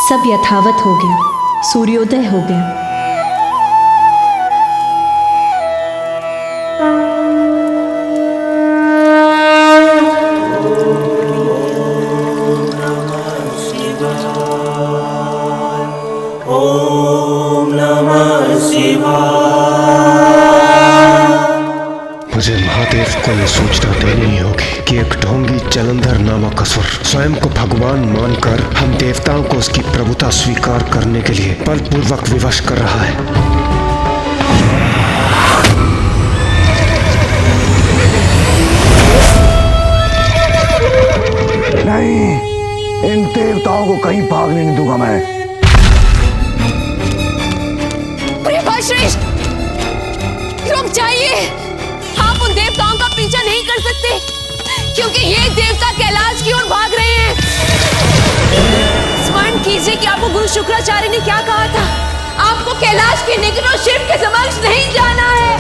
सब यथावत हो गया, सूर्योदय हो गया। मुझे महादेव को यह सूचना देनी ही होगी कि एक ढोंगी जलंधर नामक असुर स्वयं को भगवान मानकर हम देवताओं को उसकी प्रभुता स्वीकार करने के लिए बलपूर्वक विवश कर रहा है। नहीं, इन देवताओं को कहीं भागने नहीं दूंगा मैं। श्रेष्ठ, रुक जाइए। आप उन देवताओं का पीछा नहीं कर सकते क्योंकि ये देवता कैलाश की ओर भाग रहे हैं। स्मरण कीजिए कि आपको गुरु शुक्राचार्य ने क्या कहा था। आपको कैलाश के निकट और शिव के समक्ष नहीं जाना है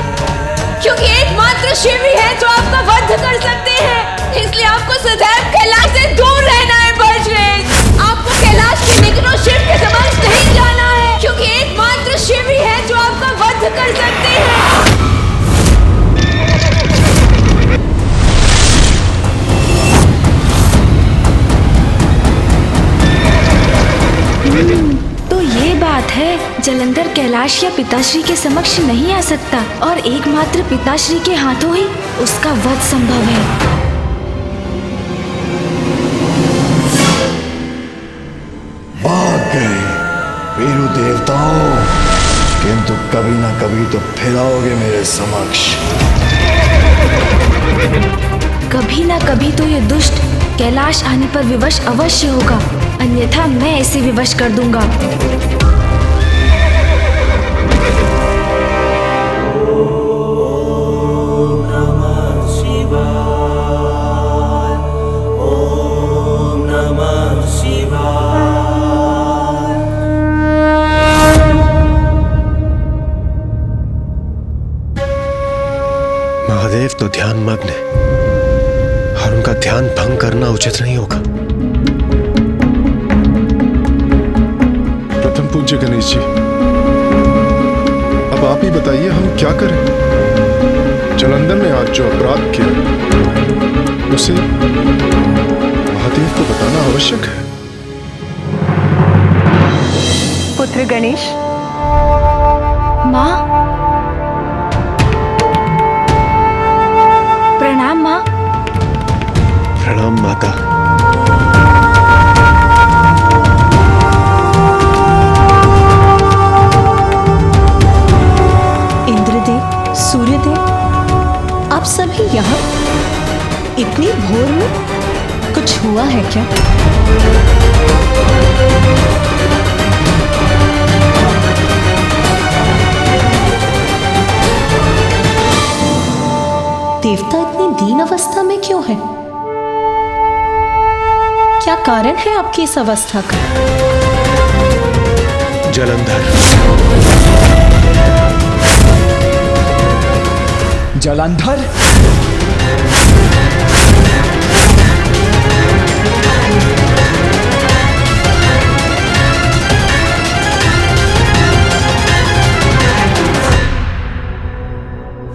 क्योंकि एकमात्र शिव ही है जो आपका वध कर सकते हैं। इसलिए आपको सदैव कैलाश से दूर रहना है बलश्रेष्ठ। आपको कैलाश के निकट और शिव के समक्ष नहीं जाना है क्योंकि एकमात्र शिव ही है जो आपका वध कर सकते हैं। तो ये बात है, जलंधर कैलाश या पिताश्री के समक्ष नहीं आ सकता और एकमात्र पिताश्री के हाथों ही उसका वध संभव है। भाग गए वीरू देवताओं, किंतु कभी ना कभी तो फिर आओगे मेरे समक्ष। कभी ना कभी तो ये दुष्ट कैलाश आने पर विवश अवश्य होगा, अन्यथा मैं इसे विवश कर दूंगा। महादेव तो ध्यान मग्न है और उनका ध्यान भंग करना उचित नहीं होगा। प्रथम पूज्य गणेश जी, अब आप ही बताइए हम क्या करें। जलंधर ने आज जो अपराध किया उसे महादेव को बताना आवश्यक है। पुत्र गणेश। माँ, प्रणाम माँ। प्रणाम माता। इंद्रदेव, सूर्यदेव, आप सभी यहाँ इतनी भोर में? कुछ हुआ है क्या? देवता इतनी दीन अवस्था में क्यों है? क्या कारण है आपकी इस अवस्था का? जलंधर। जलंधर?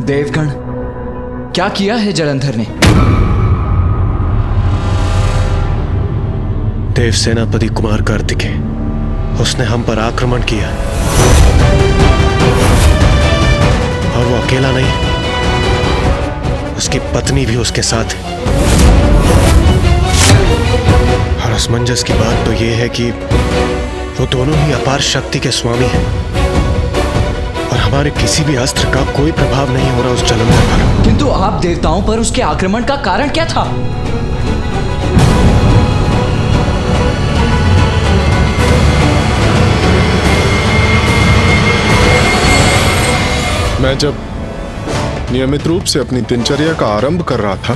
देवगण, क्या किया है जलंधर ने? देव सेनापति कुमार कार्तिकेय, उसने हम पर आक्रमण किया और वो अकेला नहीं, उसकी पत्नी भी उसके साथ है। और असमंजस की बात तो ये है कि वो दोनों ही अपार शक्ति के स्वामी हैं और हमारे किसी भी अस्त्र का कोई प्रभाव नहीं हो रहा उस जलंधर पर। किंतु आप देवताओं पर उसके आक्रमण का कारण क्या था? मैं जब नियमित रूप से अपनी दिनचर्या का आरंभ कर रहा था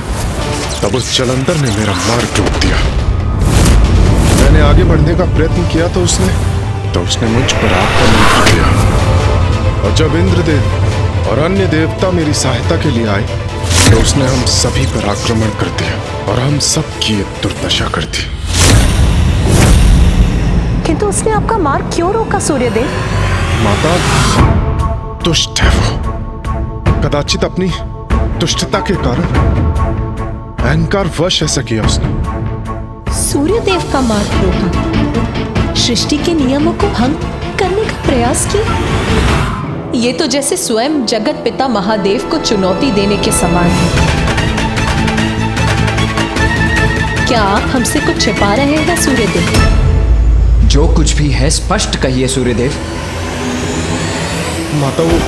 तब उस जलंधर ने मेरा मार्ग रोक दिया। मैंने आगे बढ़ने का प्रयत्न किया तो उसने मुझ पर आक्रमण किया और जब इंद्रदेव और अन्य देवता मेरी सहायता के लिए आए तो उसने हम सभी पर आक्रमण कर दिया और हम सब की दुर्दशा कर दी। तो उसने आपका मार्ग क्यों रोका सूर्यदेव? माता, दुष्ट है वो। कदाचित अपनी दुष्टता के कारण अहंकार वश ऐसा किया उसने। सूर्यदेव का मार्ग रोका, सृष्टि के नियमों को भंग करने का प्रयास किया। ये तो जैसे स्वयं जगत पिता महादेव को चुनौती देने के समान है। क्या आप हमसे कुछ छिपा रहे हैं सूर्यदेव? जो कुछ भी है स्पष्ट कहिए सूर्यदेव। माता, वो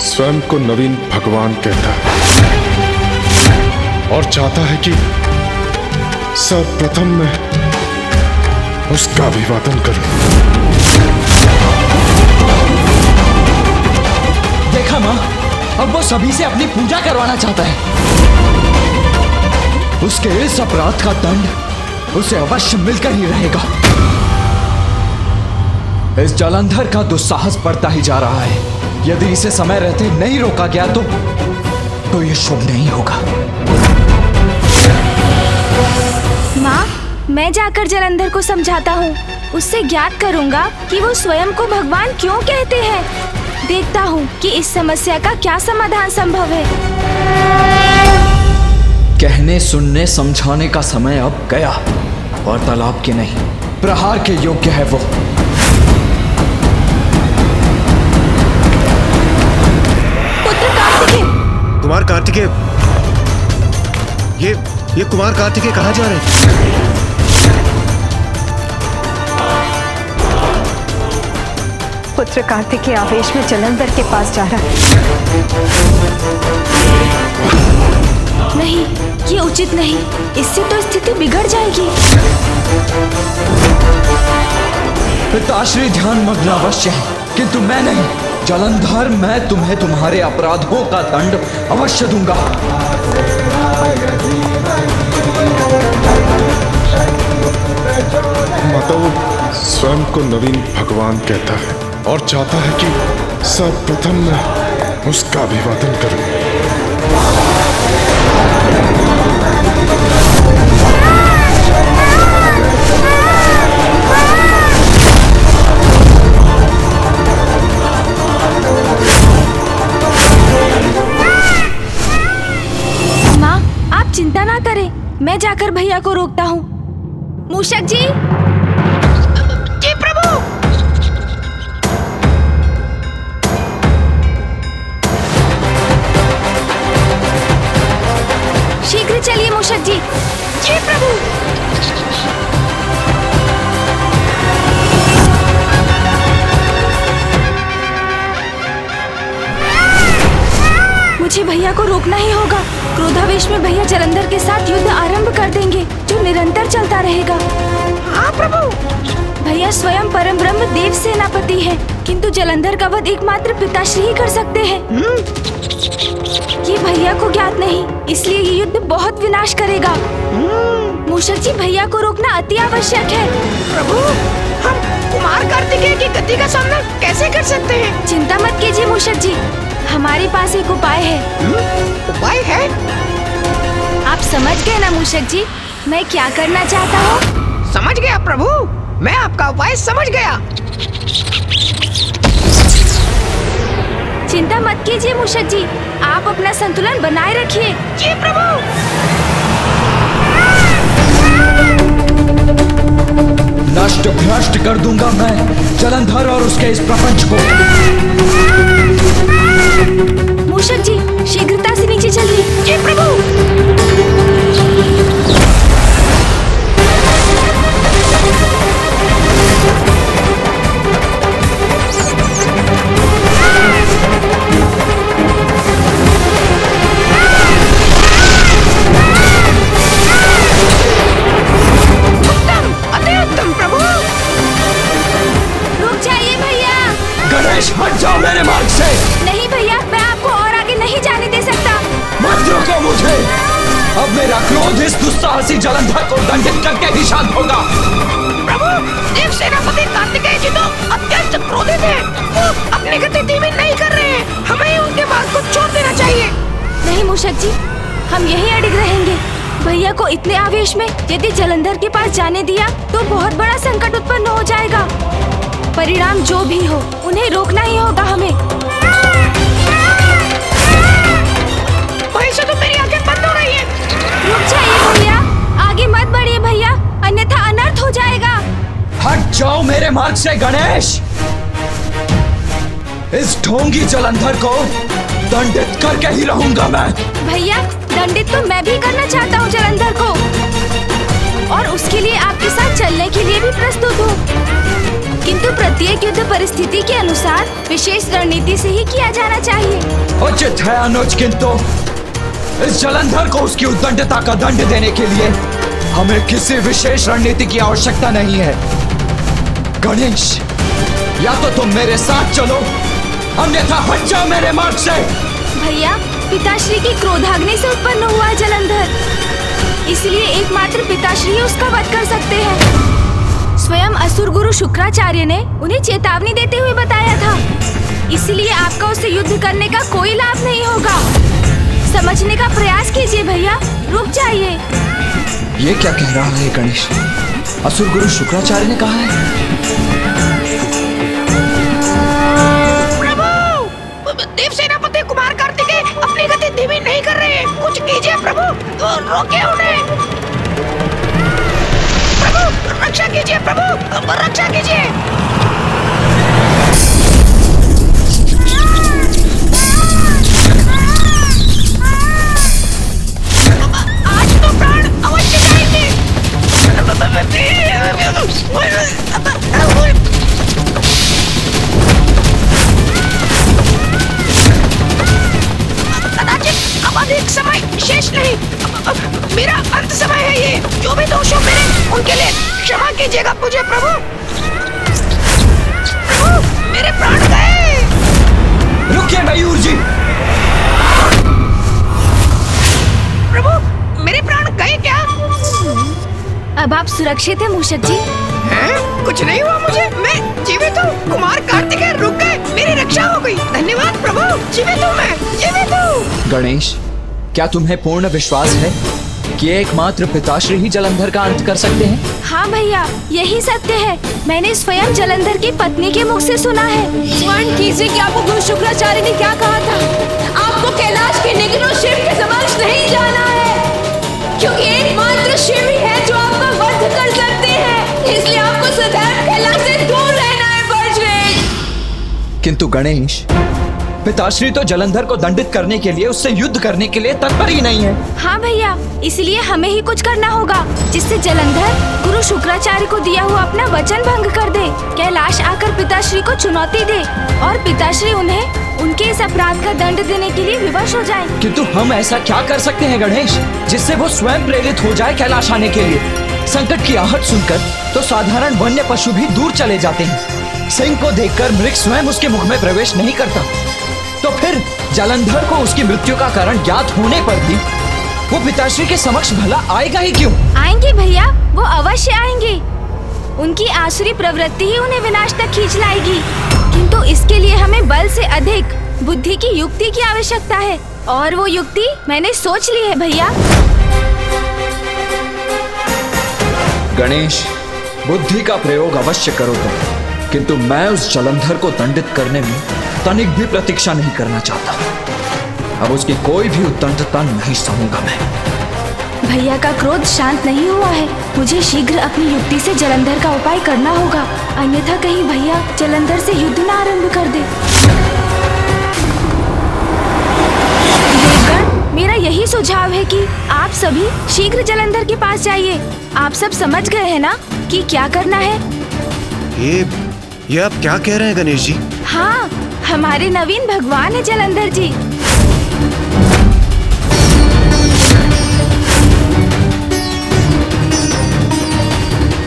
स्वयं को नवीन भगवान कहता है और चाहता है कि सर्वप्रथम मैं उसका अभिवादन करूं। देखा माँ, अब वो सभी से अपनी पूजा करवाना चाहता है। उसके इस अपराध का दंड उसे अवश्य मिलकर ही रहेगा। इस जलंधर का दुस्साहस बढ़ता ही जा रहा है। यदि इसे समय रहते नहीं रोका गया तो यह शुभ नहीं होगा। माँ, मैं जाकर जलंधर को समझाता हूँ। उससे ज्ञात करूँगा कि वो स्वयं को भगवान क्यों कहते हैं। देखता हूँ कि इस समस्या का क्या समाधान संभव है। कहने, सुनने, समझाने का समय अब गया। वार्तालाप के नहीं, प्रहार के योग्य है वो। पुत्र कार्तिकेय! कुमार कार्तिकेय, ये कुमार कार्तिकेय कहाँ जा रहे हैं? पुत्र कार्तिकेय आवेश में जलंधर के पास जा रहा है। नहीं, ये उचित नहीं। इससे तो स्थिति बिगड़ जाएगी। पिताश्री ध्यान मग्न अवश्य है, किंतु मैं नहीं। जलंधर, मैं तुम्हें तुम्हारे अपराधों का दंड अवश्य दूंगा। माता, वो स्वयं को नवीन भगवान कहता है और चाहता है कि सर्वप्रथम मैं उसका अभिवादन करूं। माँ, आप चिंता ना करें। मैं जाकर भैया को रोकता हूँ। मूषक जी! जी प्रभु। शीघ्र चलिए मूषक जी। जी प्रभु। मुझे भैया को रोकना ही होगा। क्रोधावेश में भैया जलंधर के साथ युद्ध आरंभ कर देंगे, जो निरंतर चलता रहेगा। हाँ प्रभु। भैया स्वयं परम ब्रह्म देव सेनापति हैं, किंतु जलंधर का वध एकमात्र पिताश्री ही कर सकते हैं। ये भैया को ज्ञात नहीं, इसलिए ये युद्ध बहुत विनाश करेगा। मूषक जी, भैया को रोकना अति आवश्यक है। प्रभु, हम कुमार कार्तिकेय की गति का सामना कैसे कर सकते हैं? चिंता मत कीजिए मूषक जी, हमारे पास एक उपाय है। उपाय है? आप समझ गए ना मूषक जी, मैं क्या करना चाहता हूँ? समझ गया प्रभु, मैं आपका उपाय समझ गया। चिंता मत कीजिए मूषक जी, आप अपना संतुलन बनाए रखिए। जी प्रभु। नष्ट भ्रष्ट कर दूंगा मैं जलंधर और उसके इस प्रपंच को। मूषक जी, शीघ्रता से नीचे चलिए। जी प्रभु। हट जाओ मेरे मार्ग से। नहीं भैया, मैं आपको और आगे नहीं जाने दे सकता। मत रोको मुझे। अब मेरा क्रोध इस दुस्साहसी जलंधर को दंडित करके ही शांत होगा। प्रभु, देव सेनापति कार्तिकेय जी तो अत्यंत क्रोधित हैं। वो अपनी गति धीमी नहीं कर रहे हैं। हमें उनके मार्ग को छोड़ देना चाहिए। नहीं मूषक जी, हम यहीं अड़िग रहेंगे। भैया को इतने आवेश में यदि जलंधर के पास जाने दिया तो बहुत बड़ा संकट उत्पन्न हो जाएगा। परिणाम जो भी हो उन्हें रोकना ही होगा हमें। वहीं से तो मेरी आंखें बंद हो रही है। रुक जाइए भैया, आगे मत बढ़िए भैया, अन्यथा अनर्थ हो जाएगा। हट जाओ मेरे मार्ग से गणेश। इस ढोंगी जलंधर को दंडित करके ही रहूंगा मैं। भैया, दंडित तो मैं भी करना चाहता हूँ जलंधर को, और उसके लिए आपके साथ चलने के लिए भी प्रस्तुत हूँ। किंतु प्रत्येक युद्ध परिस्थिति के अनुसार विशेष रणनीति से ही किया जाना चाहिए। उचित है अनुज, किंतु इस जलंधर को उसकी उद्दंडता का दंड देने के लिए हमें किसी विशेष रणनीति की आवश्यकता नहीं है। गणेश, या तो तुम मेरे साथ चलो, अन्यथा हट जाओ मेरे मार्ग से। भैया, पिताश्री की क्रोधाग्नि से उत्पन्न हुआ है जलंधर, इसलिए एकमात्र पिताश्री उसका वध कर सकते हैं। स्वयं असुर गुरु शुक्राचार्य ने उन्हें चेतावनी देते हुए बताया था, इसलिए आपका उससे युद्ध करने का कोई लाभ नहीं होगा। समझने का प्रयास कीजिए भैया, रुक जाइए। ये क्या कह रहा है गणेश? असुर गुरु शुक्राचार्य ने कहा है? देव सेनापति कुमार कार्तिकेय अपनी गति धीमी नहीं कर रहे हैं। कुछ कीजिए प्रभु, तो रोके उन्हें। प्रभु रक्षा कीजिए, प्रभु रक्षा कीजिए। आज तो प्राण अवश्य जाएंगे। अब अधिक समय शेष नहीं, मेरा अंत समय है ये। जो भी दोष हो मेरे, उनके लिए क्षमा कीजिएगा मुझे प्रभु। प्रभु मेरे प्राण गए। रुकिए मयूर जी। प्रभु मेरे प्राण गए क्या? अब आप सुरक्षित हैं मूषक जी? हैं? कुछ नहीं हुआ मुझे, मैं जीवित हूँ। कुमार कार्तिकेय रुक गए, मेरी रक्षा हो गई। धन्यवाद प्रभु, जीवित हूँ मैं, जीवित हूँ। गणेश, क्या तुम्हें पूर्ण विश्वास है कि एकमात्र पिताश्री ही जलंधर का अंत कर सकते हैं? हाँ भैया, यही सत्य है। मैंने स्वयं जलंधर की पत्नी के मुख से सुना है। स्मरण कीजिए कि आपको गुरु शुक्राचार्य ने क्या कहा था। आपको कैलाश के निकटों शिव के समक्ष नहीं जाना है, क्योंकि एकमात्र शिव ही है जो आपका वध कर सकते हैं। इसलिए आपको सदैव कैलाश से दूर रहना है बजरंग। किंतु गणेश, पिताश्री तो जलंधर को दंडित करने के लिए, उससे युद्ध करने के लिए तत्पर ही नहीं है। हाँ भैया, इसलिए हमें ही कुछ करना होगा जिससे जलंधर गुरु शुक्राचार्य को दिया हुआ अपना वचन भंग कर दे, कैलाश आकर पिताश्री को चुनौती दे और पिताश्री उन्हें उनके इस अपराध का दंड देने के लिए विवश हो जाए। किंतु हम ऐसा क्या कर सकते हैं गणेश, जिससे वो स्वयं प्रेरित हो जाए कैलाश आने के लिए? संकट की आहट सुनकर तो साधारण वन्य पशु भी दूर चले जाते हैं। सिंह को देखकर मृग स्वयं उसके मुख में प्रवेश नहीं करता, तो फिर जलंधर को उसकी मृत्यु का कारण ज्ञात होने पर भी वो पिताश्री के समक्ष भला आएगा ही क्यों? आएंगे भैया, वो अवश्य आएंगे। उनकी आसुरी प्रवृत्ति ही उन्हें विनाश तक खींच लाएगी, किंतु इसके लिए हमें बल से अधिक बुद्धि की युक्ति की आवश्यकता है, और वो युक्ति मैंने सोच ली है भैया। गणेश, बुद्धि का प्रयोग अवश्य करो तुम, किंतु मैं उस जलंधर को दंडित करने में तनिक भी प्रतीक्षा नहीं करना चाहता। अब उसकी कोई भी उद्दंडता नहीं सहूंगा मैं। भैया का क्रोध शांत नहीं हुआ है, मुझे शीघ्र अपनी युक्ति से जलंधर का उपाय करना होगा, अन्यथा कहीं भैया जलंधर से युद्ध न आरंभ कर दे। देवगण, मेरा यही सुझाव है कि आप सभी शीघ्र जलंधर के पास जाइए। आप सब समझ गए हैं ना कि क्या करना है? ये आप क्या कह रहे हैं गणेश जी? हाँ, हमारे नवीन भगवान है जलंधर जी।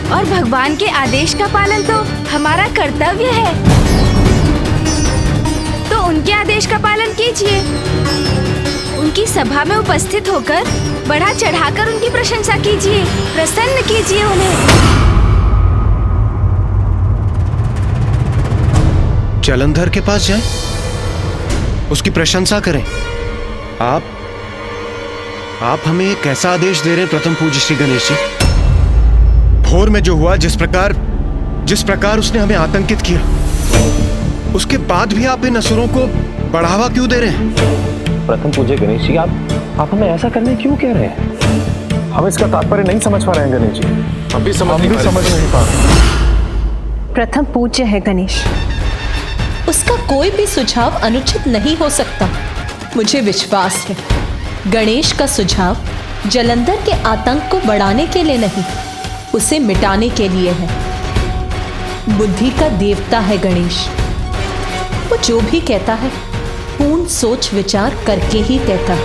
और भगवान के आदेश का पालन तो हमारा कर्तव्य है, तो उनके आदेश का पालन कीजिए। उनकी सभा में उपस्थित होकर बढ़ा चढ़ाकर उनकी प्रशंसा कीजिए, प्रसन्न कीजिए उन्हें। जलंधर के पास जाएं, उसकी प्रशंसा करें। आप हमें एक ऐसा आदेश दे रहे हैं प्रथम पूज्य श्री गणेश जी? भोर में जो हुआ, जिस प्रकार उसने हमें आतंकित किया, उसके बाद भी आप इन असुरों को बढ़ावा क्यों दे रहे हैं? प्रथम पूज्य गणेश जी, आप हमें ऐसा करने क्यों कह रहे हैं? हम इसका तात्पर्य नहीं समझ पा रहे हैं गणेश जी। हम भी समझ नहीं पा रहे। प्रथम पूज्य है गणेश। उसका कोई भी सुझाव अनुचित नहीं हो सकता। मुझे विश्वास है गणेश का सुझाव जलंधर के आतंक को बढ़ाने के लिए नहीं, उसे मिटाने के लिए है। बुद्धि का देवता है गणेश। वो जो भी कहता है पूर्ण सोच विचार करके ही कहता है।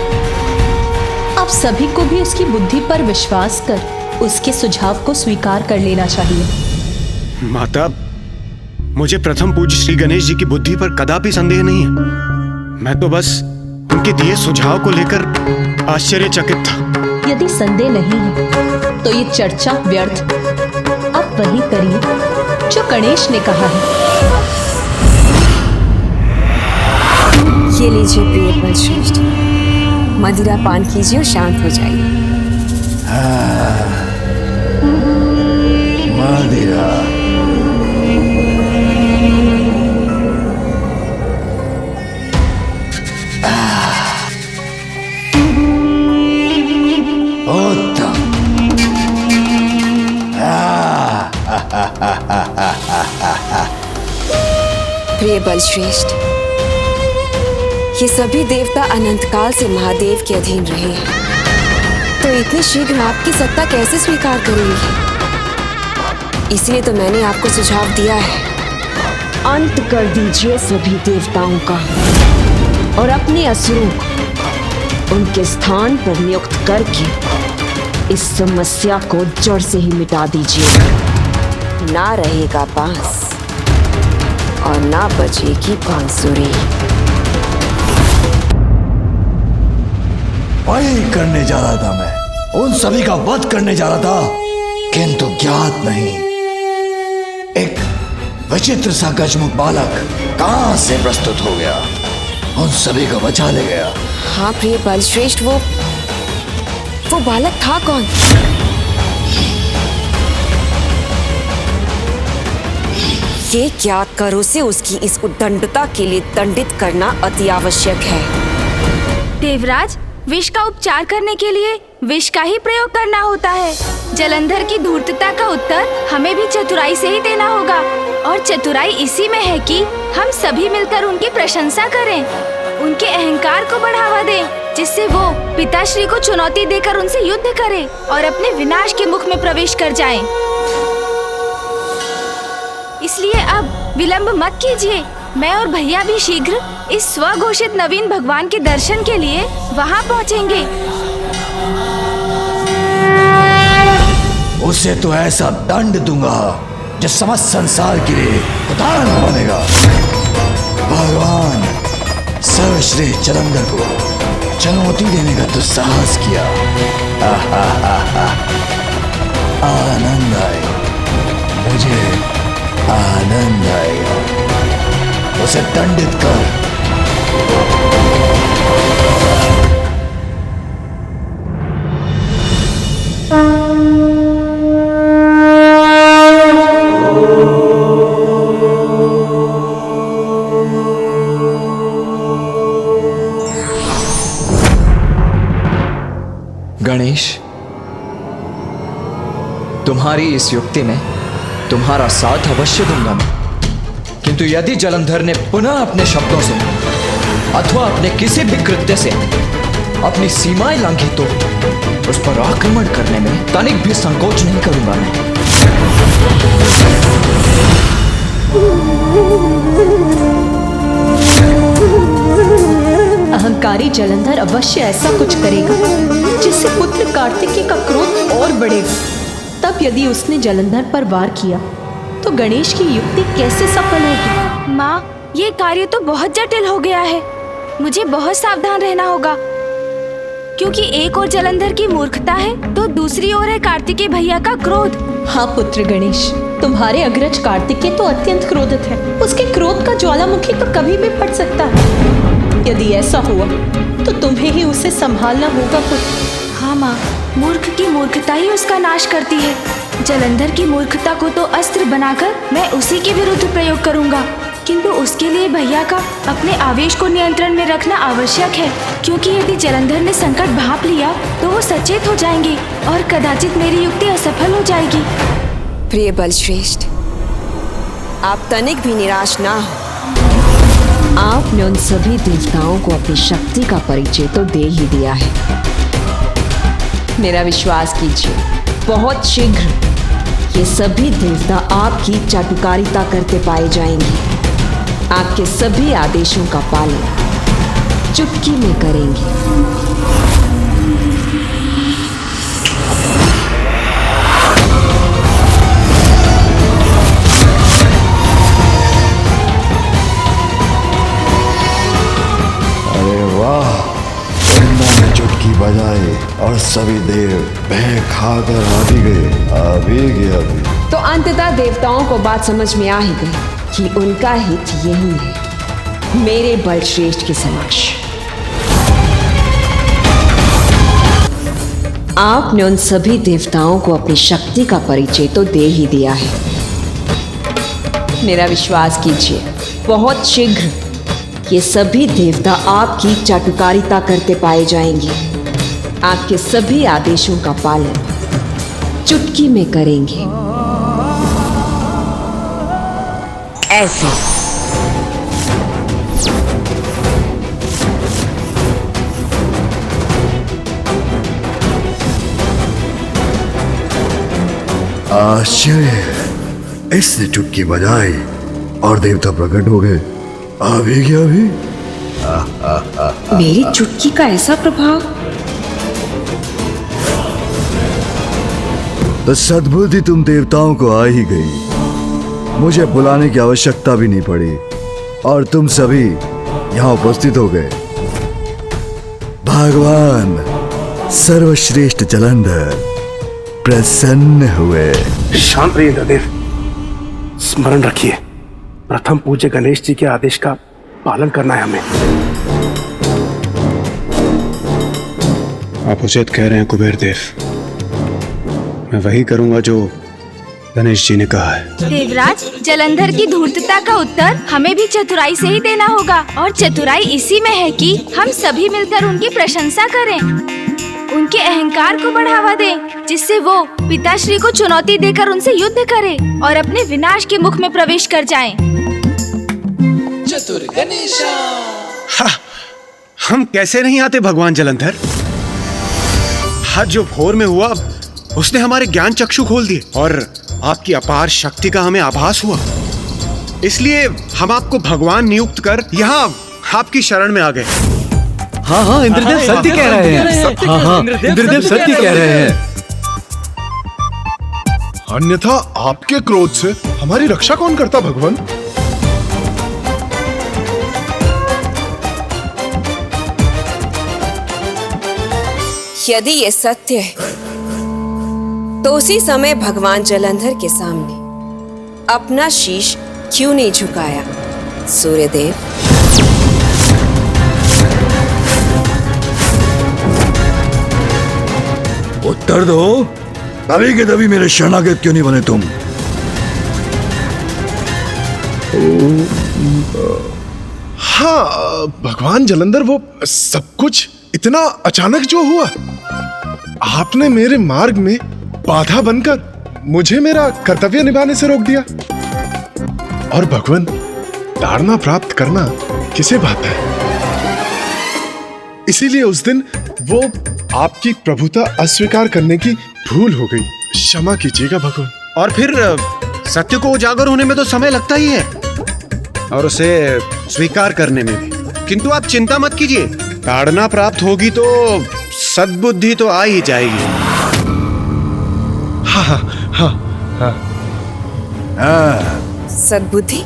आप सभी को भी उसकी बुद्धि पर विश्वास कर उसके सुझाव को स्वीकार कर लेना चाहिए। माता, मुझे प्रथम पूज्य श्री गणेश जी की बुद्धि पर कदापि संदेह नहीं है। मैं तो बस उनके दिए सुझाव को लेकर आश्चर्यचकित था। यदि संदेह नहीं है तो ये चर्चा व्यर्थ। आप वही करिए जो गणेश ने कहा है। ये लीजिए प्रिय बलश्रेष्ठ, मदिरा पान कीजिए और शांत हो जाइए। मदिरा उत्तम। प्रिय बलश्रेष्ठ, ये सभी देवता अनंत काल से महादेव के अधीन रहे हैं, तो इतने शीघ्र आपकी सत्ता कैसे स्वीकार करेंगे? इसलिए तो मैंने आपको सुझाव दिया है, अंत कर दीजिए सभी देवताओं का और अपने असुरों को उनके स्थान पर नियुक्त करके इस समस्या को जड़ से ही मिटा दीजिए। ना रहेगा बांस और ना बचेगी बांसुरी। वही करने जा रहा था मैं, उन सभी का वध करने जा रहा था, किंतु ज्ञात नहीं एक विचित्र सा गजमुख बालक कहां से प्रस्तुत हो गया, उन सभी को बचा ले गया। हाँ प्रिय बलश्रेष्ठ, वो बालक था कौन? ये ज्ञात कर उसे उसकी इस उद्दंडता के लिए दंडित करना अति आवश्यक है। देवराज, विष का उपचार करने के लिए विष का ही प्रयोग करना होता है। जलंधर की धूर्तता का उत्तर हमें भी चतुराई से ही देना होगा, और चतुराई इसी में है कि हम सभी मिलकर उनकी प्रशंसा करें, उनके अहंकार को बढ़ावा दें, जिससे वो पिताश्री को चुनौती देकर उनसे युद्ध करें और अपने विनाश के मुख में प्रवेश कर जाएं। इसलिए अब विलंब मत कीजिए। मैं और भैया भी शीघ्र इस स्वघोषित नवीन भगवान के दर्शन के लिए वहाँ पहुँचेंगे। उसे तो ऐसा दंड दूंगा जो समस्त संसार के लिए उदाहरण बनेगा। भगवान सर्वश्रेष्ठ जलंधर को चुनौती देने का दुस्साहस किया। आनंद आएगा, मुझे आनंद आएगा। उसे दंडित कर। गणेश, तुम्हारी इस युक्ति में तुम्हारा साथ अवश्य दूंगा मैं, किंतु यदि जलंधर ने पुनः अपने शब्दों से अथवा अपने किसी भी कृत्य से अपनी सीमाएं लांघी तो उस पर आक्रमण करने में तनिक भी संकोच नहीं करूंगा मैं। अहंकारी जलंधर अवश्य ऐसा कुछ करेगा जिससे पुत्र कार्तिकेय का क्रोध और बढ़ेगा। तब यदि उसने जलंधर पर वार किया तो गणेश की युक्ति कैसे सफल होगी? माँ, ये कार्य तो बहुत जटिल हो गया है। मुझे बहुत सावधान रहना होगा, क्योंकि एक ओर जलंधर की मूर्खता है तो दूसरी ओर है कार्तिकेय भैया का क्रोध। हाँ पुत्र गणेश, तुम्हारे अग्रज कार्तिकेय तो अत्यंत क्रोधित है। उसके क्रोध का ज्वालामुखी तो कभी भी फट सकता है। यदि ऐसा हुआ तो तुम्हें ही उसे संभालना होगा पुत्र। माँ, मूर्ख की मूर्खता ही उसका नाश करती है। जलंधर की मूर्खता को तो अस्त्र बनाकर मैं उसी के विरुद्ध प्रयोग करूँगा, किंतु उसके लिए भैया का अपने आवेश को नियंत्रण में रखना आवश्यक है, क्योंकि यदि जलंधर ने संकट भांप लिया तो वो सचेत हो जाएंगे और कदाचित मेरी युक्ति असफल हो जाएगी। प्रिय बलश्रेष्ठ, आप तनिक भी निराश ना हो। आपने उन सभी देवताओं को अपनी शक्ति का परिचय तो दे ही दिया है। मेरा विश्वास कीजिए, बहुत शीघ्र ये सभी देवता आपकी चाटुकारिता करते पाए जाएंगे। आपके सभी आदेशों का पालन चुटकी में करेंगे। अरे वाह, ब्रह्मा ने चुटकी बजाई और सभी देव बह खाकर आ भी गए। तो अंततः देवताओं को बात समझ में आ ही गई कि उनका हित यही है, मेरे बलश्रेष्ठ के समक्ष। आपने उन सभी देवताओं को अपनी शक्ति का परिचय तो दे ही दिया है। मेरा विश्वास कीजिए, बहुत शीघ्र ये सभी देवता आपकी चाटुकारिता करते पाए जाएंगे। आपके सभी आदेशों का पालन चुटकी में करेंगे। ऐसे आश्चर्य, इसने चुटकी बजाई और देवता प्रकट हो गए। आ भी गया भी। मेरी चुटकी का ऐसा प्रभाव। तो सद्बुद्धि तुम देवताओं को आ ही गई, मुझे बुलाने की आवश्यकता भी नहीं पड़ी और तुम सभी यहाँ उपस्थित हो गए। भगवान सर्वश्रेष्ठ जलंधर प्रसन्न हुए। शांत रहिए इंद्रदेव, स्मरण रखिए, प्रथम पूज्य गणेश जी के आदेश का पालन करना है हमें। आप उचित कह रहे हैं कुबेर देव, मैं वही करूंगा जो गणेश जी ने कहा है। देवराज, जलंधर की धूर्तता का उत्तर हमें भी चतुराई से ही देना होगा, और चतुराई इसी में है कि हम सभी मिलकर उनकी प्रशंसा करें, उनके अहंकार को बढ़ावा दें, जिससे वो पिताश्री को चुनौती देकर उनसे युद्ध करें और अपने विनाश के मुख में प्रवेश कर जाएं। चतुर गणेशा। हम कैसे नहीं आते भगवान जलंधर? आज जो भोर में हुआ उसने हमारे ज्ञान चक्षु खोल दिए और आपकी अपार शक्ति का हमें आभास हुआ। इसलिए हम आपको भगवान नियुक्त कर यहाँ आपकी शरण में आ गए। हाँ, इंद्रदेव सत्य कह रहे हैं। हाँ, इंद्रदेव सत्य कह रहे हैं। अन्यथा आपके क्रोध से हमारी रक्षा कौन करता भगवान? यदि ये सत्य है तो उसी समय भगवान जलंधर के सामने अपना शीश क्यों नहीं झुकाया सूर्यदेव? उत्तर दो, तभी के तभी मेरे शरणागत क्यों नहीं बने तुम? हाँ भगवान जलंधर, वो सब कुछ इतना अचानक जो हुआ, आपने मेरे मार्ग में बाधा बनकर मुझे मेरा कर्तव्य निभाने से रोक दिया। और भगवान, ताड़ना प्राप्त करना किसे भाता है? इसीलिए उस दिन वो आपकी प्रभुता अस्वीकार करने की भूल हो गई। क्षमा कीजिएगा भगवान। और फिर सत्य को उजागर होने में तो समय लगता ही है और उसे स्वीकार करने में भी। किंतु आप चिंता मत कीजिए, ताड़ना प्राप्त होगी तो सद्बुद्धि तो आ ही जाएगी। हाँ हाँ हाँ हाँ। सद्बुद्धि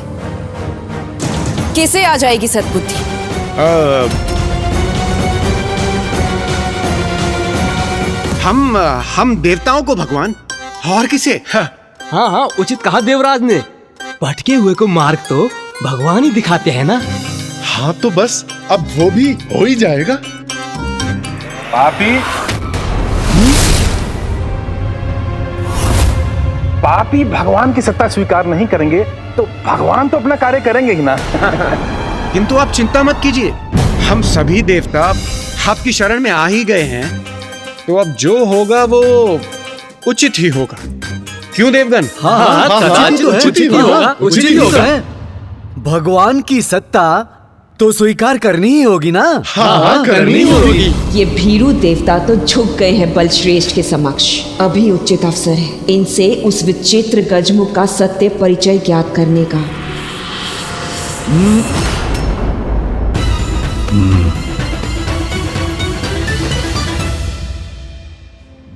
कैसे आ जाएगी? सद्बुद्धि हम देवताओं को भगवान, और किसे? हाँ, उचित कहा देवराज ने। भटके हुए को मार्ग तो भगवान ही दिखाते हैं ना। हाँ, तो बस अब वो भी हो ही जाएगा। पापी आप ही भगवान की सत्ता स्वीकार नहीं करेंगे तो भगवान तो अपना कार्य करेंगे ही ना। किंतु आप चिंता मत कीजिए, हम सभी देवता आपकी शरण में आ ही गए हैं, तो अब जो होगा वो उचित ही होगा। क्यों देवगन? उचित ही होगा। भगवान की सत्ता तो स्वीकार करनी ही होगी ना। हाँ, करनी होगी। ये भीरू देवता तो झुक गए हैं बलश्रेष्ठ के समक्ष। अभी उचित अवसर है इनसे उस विचित्र गजमुख का सत्य परिचय ज्ञात करने का।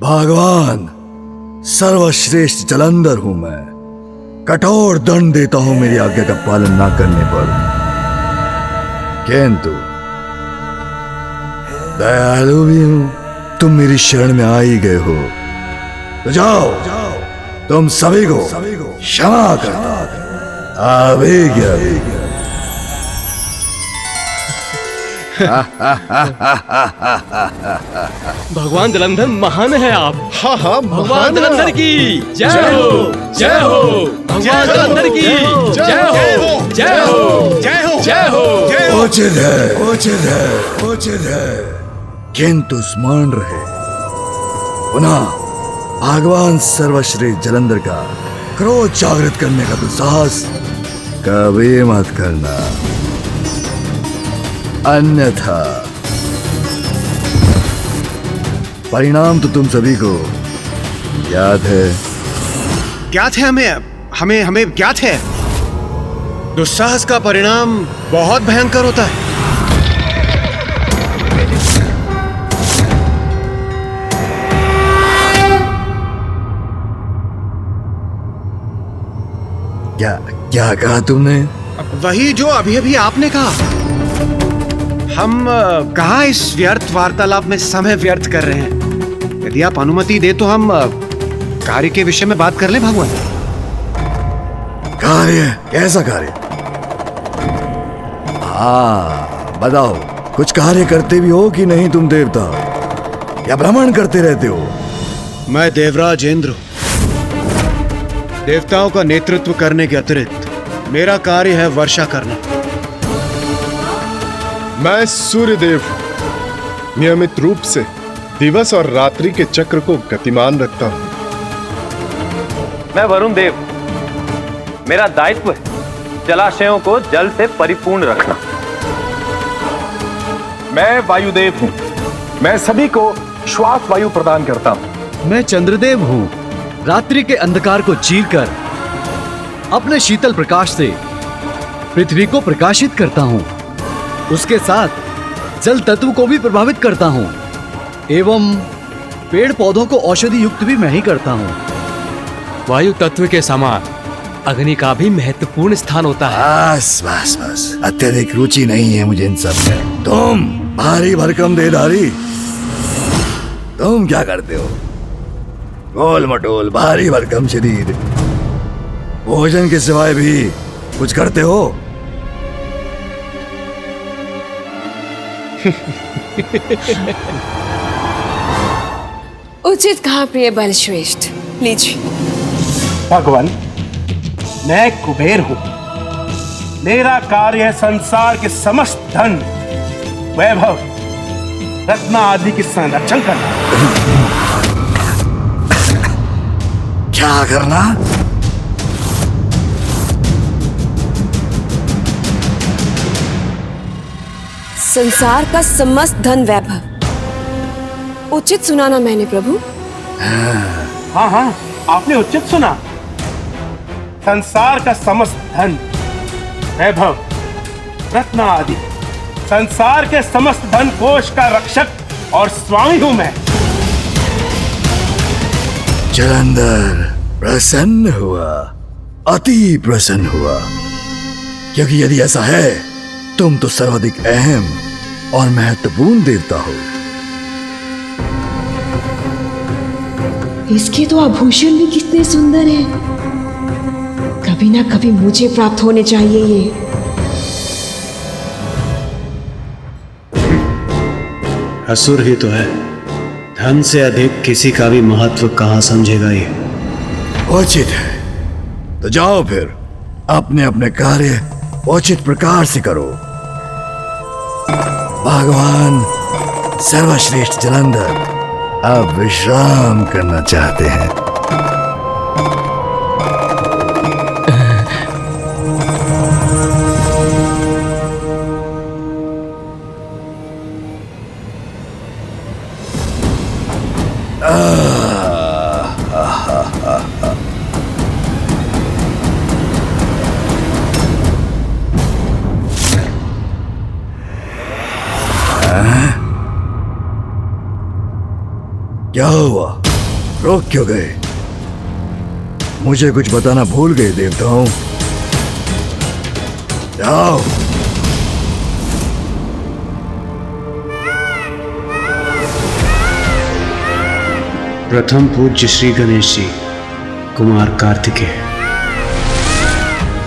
भगवान, सर्वश्रेष्ठ जलंधर हूं मैं। कठोर दंड देता हूं मेरी आज्ञा का पालन ना करने पर, किंतु दयालु भी हूं। तुम मेरी शरण में आ ही गए हो तो जाओ, तुम सभी को क्षमा कर। आवेग्या भगवान जलंधर महान है आप। हाँ हाँ, भगवान जलंधर की जय हो, जय हो। भगवान जलंधर की जय हो, जय हो, जय हो, जय हो। उचित है, उचित है, उचित है, किंतु स्मरण रहे पुनः भगवान सर्वश्रेष्ठ जलंधर का क्रोध जागृत करने का दुस्साहस कभी मत करना, अन्यथा परिणाम तो तुम सभी को याद है। ज्ञात है हमें ज्ञात है। दुस्साहस का परिणाम बहुत भयंकर होता है। क्या कहा तुमने? वही जो अभी अभी आपने कहा। हम कहाँ इस व्यर्थ वार्तालाप में समय व्यर्थ कर रहे हैं। यदि आप अनुमति दे तो हम कार्य के विषय में बात कर लें भगवान। कार्य? कैसा कार्य? हाँ बताओ, कुछ कार्य करते भी हो कि नहीं तुम देवता, या भ्रमण करते रहते हो? मैं देवराज इंद्र, देवताओं का नेतृत्व करने के अतिरिक्त मेरा कार्य है वर्षा करना। मैं सूर्यदेव नियमित रूप से दिवस और रात्रि के चक्र को गतिमान रखता हूं। मैं वरुण देव, मेरा दायित्व है जलाशयों को जल से परिपूर्ण रखना। मैं वायुदेव हूं, मैं सभी को श्वास वायु प्रदान करता हूं। मैं चंद्रदेव हूँ, रात्रि के अंधकार को चीरकर अपने शीतल प्रकाश से पृथ्वी को प्रकाशित करता हूँ। उसके साथ जल तत्व को भी प्रभावित करता हूँ एवं पेड़ पौधों को औषधि युक्त भी मैं ही करता हूँ। वायु तत्व के समान अग्नि का भी महत्वपूर्ण स्थान होता है। बस बस बस, अत्यधिक रुचि नहीं है मुझे इन सब में। तुम भारी भरकम देहधारी, तुम क्या करते हो? गोल मटोल भारी भरकम शरीर, भोजन के सिवाय भी कुछ करते हो? उचित कहा प्रिय बलश्रेष्ठ, लीजिए। भगवान, मैं कुबेर हूं। मेरा कार्य है संसार के समस्त धन, वैभव, रत्न आदि की संरक्षण करना। क्या करना? संसार का समस्त धन वैभव। उचित सुना ना मैंने प्रभु? हाँ हाँ, आपने उचित सुना। संसार का समस्त धन, वैभव, रत्न आदि, संसार के समस्त धन कोश का रक्षक और स्वामी हूं मैं। जलंधर प्रसन्न हुआ, अति प्रसन्न हुआ, क्योंकि यदि ऐसा है तुम तो सर्वाधिक अहम और महत्वपूर्ण देवता हो। इसके तो आभूषण भी कितने सुंदर हैं। कभी ना कभी मुझे प्राप्त होने चाहिए ये। असुर ही तो है, धन से अधिक किसी का भी महत्व कहाँ समझेगा ये। उचित है तो जाओ फिर अपने अपने कार्य उचित प्रकार से करो। भगवान सर्वश्रेष्ठ जलंधर अब विश्राम करना चाहते हैं। क्या हुआ? रोक क्यों गए? मुझे कुछ बताना भूल गए देवताओं? जाओ। प्रथम पूज्य श्री गणेश जी, कुमार कार्तिकेय।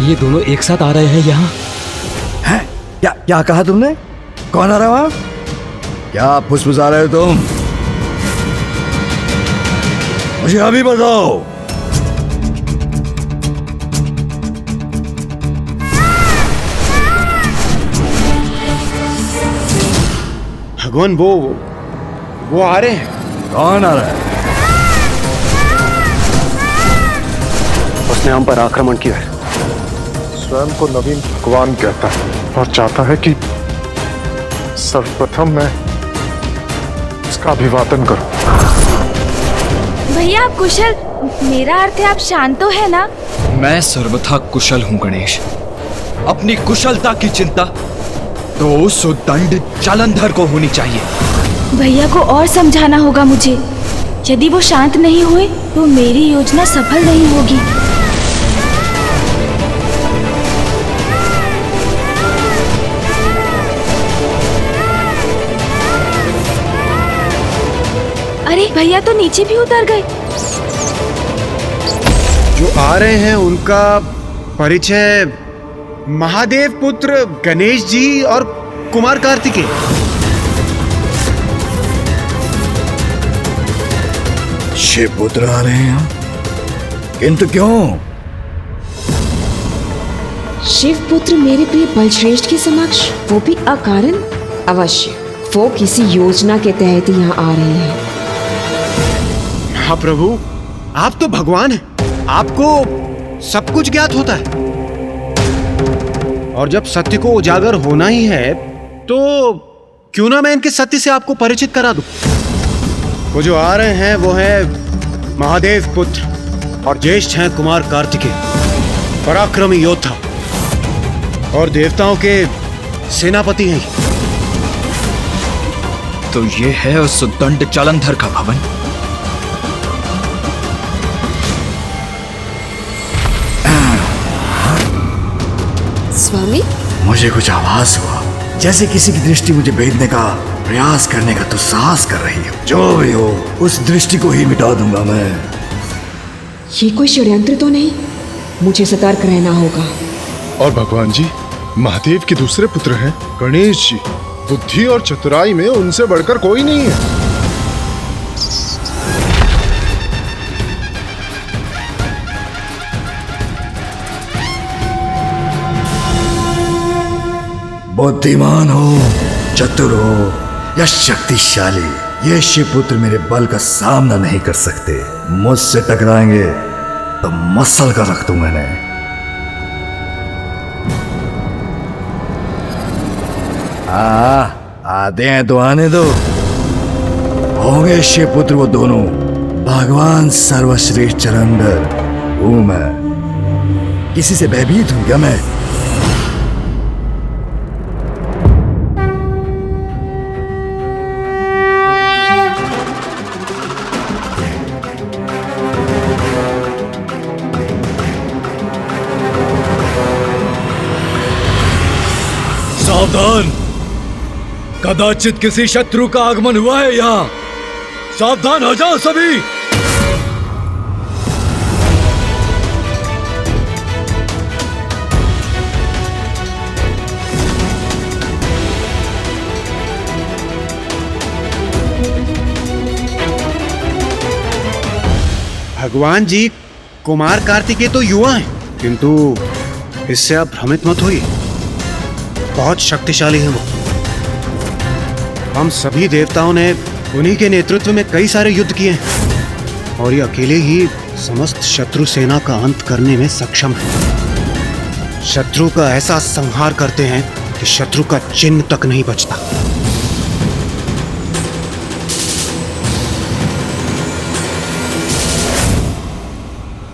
ये दोनों एक साथ आ रहे हैं यहाँ? हैं? क्या कहा तुमने? कौन आ रहा वहां? क्या फुसफुसा रहे हो तुम? मुझे अभी बताओ। भगवान वो आ रहे हैं। कौन आ रहा है? उसने हम पर आक्रमण किया है। स्वयं को नवीन भगवान कहता है और चाहता है कि सर्वप्रथम मैं इसका अभिवादन करूं। भैया आप कुशल? मेरा अर्थ है आप शांत तो है ना? मैं सर्वथा कुशल हूँ गणेश। अपनी कुशलता की चिंता तो उस उद्दंड जालंधर को होनी चाहिए। भैया को और समझाना होगा मुझे। यदि वो शांत नहीं हुए तो मेरी योजना सफल नहीं होगी। अरे भैया तो नीचे भी उतर गए। जो आ रहे हैं उनका परिचय महादेव पुत्र गणेश जी और कुमार कार्तिकेय। शिव पुत्र आ रहे हैं, किंतु क्यों? शिव पुत्र मेरे प्रिय बलश्रेष्ठ के समक्ष, वो भी अकारण? अवश्य वो किसी योजना के तहत यहाँ आ रहे हैं। हाँ प्रभु, आप तो भगवान हैं, आपको सब कुछ ज्ञात होता है। और जब सत्य को उजागर होना ही है तो क्यों ना मैं इनके सत्य से आपको परिचित करा दूं। वो जो आ रहे हैं वो है महादेव पुत्र और ज्येष्ठ हैं कुमार कार्तिकेय, पराक्रमी योद्धा और देवताओं के सेनापति हैं। तो ये है उस उद्दंड जालंधर का भवन। स्वामी, मुझे कुछ आवाज हुआ, जैसे किसी की दृष्टि मुझे भेदने का प्रयास करने का तो साहस कर रही हो। जो भी हो उस दृष्टि को ही मिटा दूंगा मैं। ये कोई षड्यंत्र तो नहीं? मुझे सतर्क रहना होगा। और भगवान जी महादेव के दूसरे पुत्र हैं गणेश जी। बुद्धि और चतुराई में उनसे बढ़कर कोई नहीं है। बुद्धिमान हो, चतुर हो या शक्तिशाली, ये शिवपुत्र मेरे बल का सामना नहीं कर सकते। मुझसे टकराएंगे तो मसल कर रख दूंगा इन्हें। आते हैं तो आने दो। होंगे शिवपुत्र वो दोनों। भगवान सर्वश्रेष्ठ जलंधर हूं मैं। किसी से भयभीत हूं क्या मैं? सावधान, कदाचित किसी शत्रु का आगमन हुआ है यहाँ। सावधान हो जाओ सभी। भगवान जी कुमार कार्तिकेय तो युवा हैं, किंतु इससे आप भ्रमित मत होइए। बहुत शक्तिशाली हैं वो। हम सभी देवताओं ने उन्हीं के नेतृत्व में कई सारे युद्ध किए हैं और ये अकेले ही समस्त शत्रु सेना का अंत करने में सक्षम है। शत्रु का ऐसा संहार करते हैं कि शत्रु का चिन्ह तक नहीं बचता।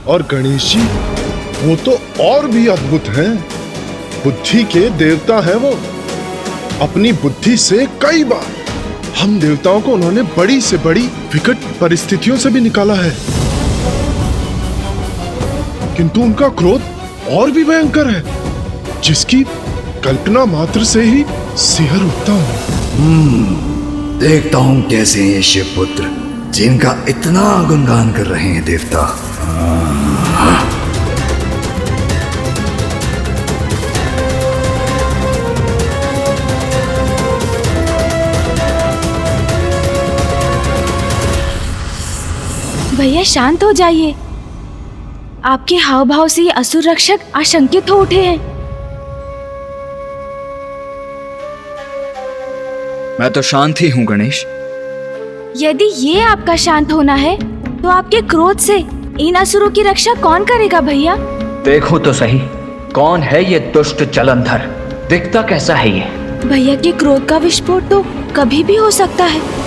और गणेश जी, वो तो और भी अद्भुत हैं। बुद्धि के देवता हैं वो। अपनी बुद्धि से कई बार हम देवताओं को उन्होंने बड़ी से बड़ी विकट परिस्थितियों से भी निकाला है, किंतु उनका क्रोध और भी भयंकर है, जिसकी कल्पना मात्र से ही सिहर उठता हूं। देखता हूं कैसे हैं ये शिवपुत्र जिनका इतना गुणगान कर रहे हैं देवता। भैया शांत हो जाइए। आपके हाव भाव से ये असुर रक्षक आशंकित हो उठे हैं। मैं तो शांत ही हूँ गणेश। यदि ये आपका शांत होना है तो आपके क्रोध से इन असुरों की रक्षा कौन करेगा भैया? देखो तो सही, कौन है ये दुष्ट जलंधर? दिखता कैसा है ये? भैया के क्रोध का विस्फोट तो कभी भी हो सकता है।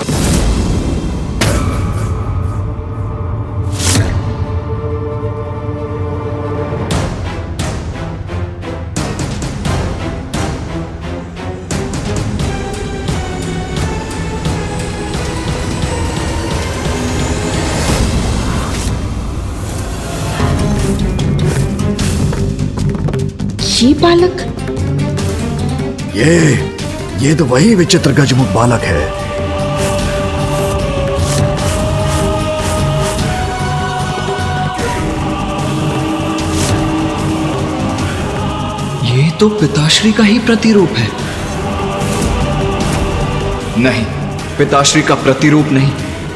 ये बालक, ये तो वही विचित्र गजमुख बालक है। ये तो पिताश्री का ही प्रतिरूप है। नहीं, पिताश्री का प्रतिरूप नहीं,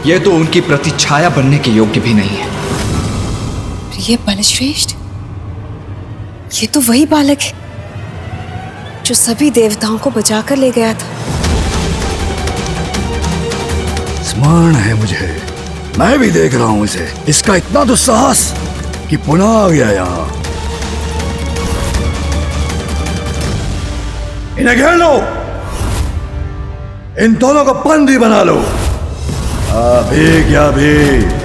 ये तो उनकी प्रतिछाया बनने के योग्य भी नहीं है। प्रिय बलश्रेष्ठ, ये तो वही बालक है जो सभी देवताओं को बचाकर ले गया था। स्मरण है मुझे, मैं भी देख रहा हूं इसे। इसका इतना दुस्साहस कि पुनः आ गया यहाँ। इन्हें घेर लो, इन दोनों को बंदी बना लो। अभी क्या भी।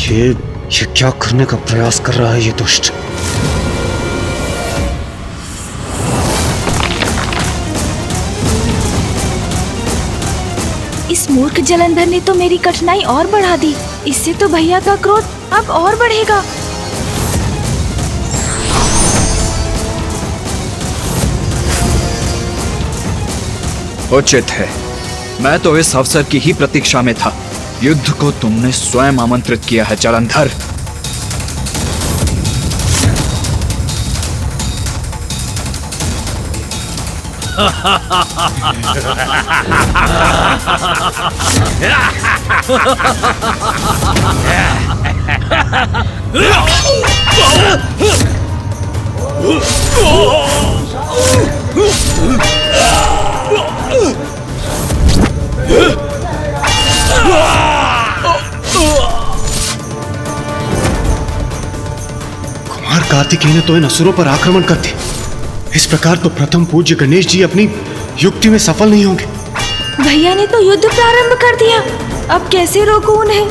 ये क्या करने का प्रयास कर रहा है ये दुष्ट? इस मूर्ख जलंधर ने तो मेरी कठिनाई और बढ़ा दी। इससे तो भैया का क्रोध अब और बढ़ेगा। उचित है, मैं तो इस अवसर की ही प्रतीक्षा में था। युद्ध को तुमने स्वयं आमंत्रित किया है जलंधर। कुमार कार्तिकेय ने तो इन असुरों पर आक्रमण कर दिया। इस प्रकार तो प्रथम पूज्य गणेश जी अपनी युक्ति में सफल नहीं होंगे। भैया ने तो युद्ध प्रारंभ कर दिया, अब कैसे रोकूं उन्हें?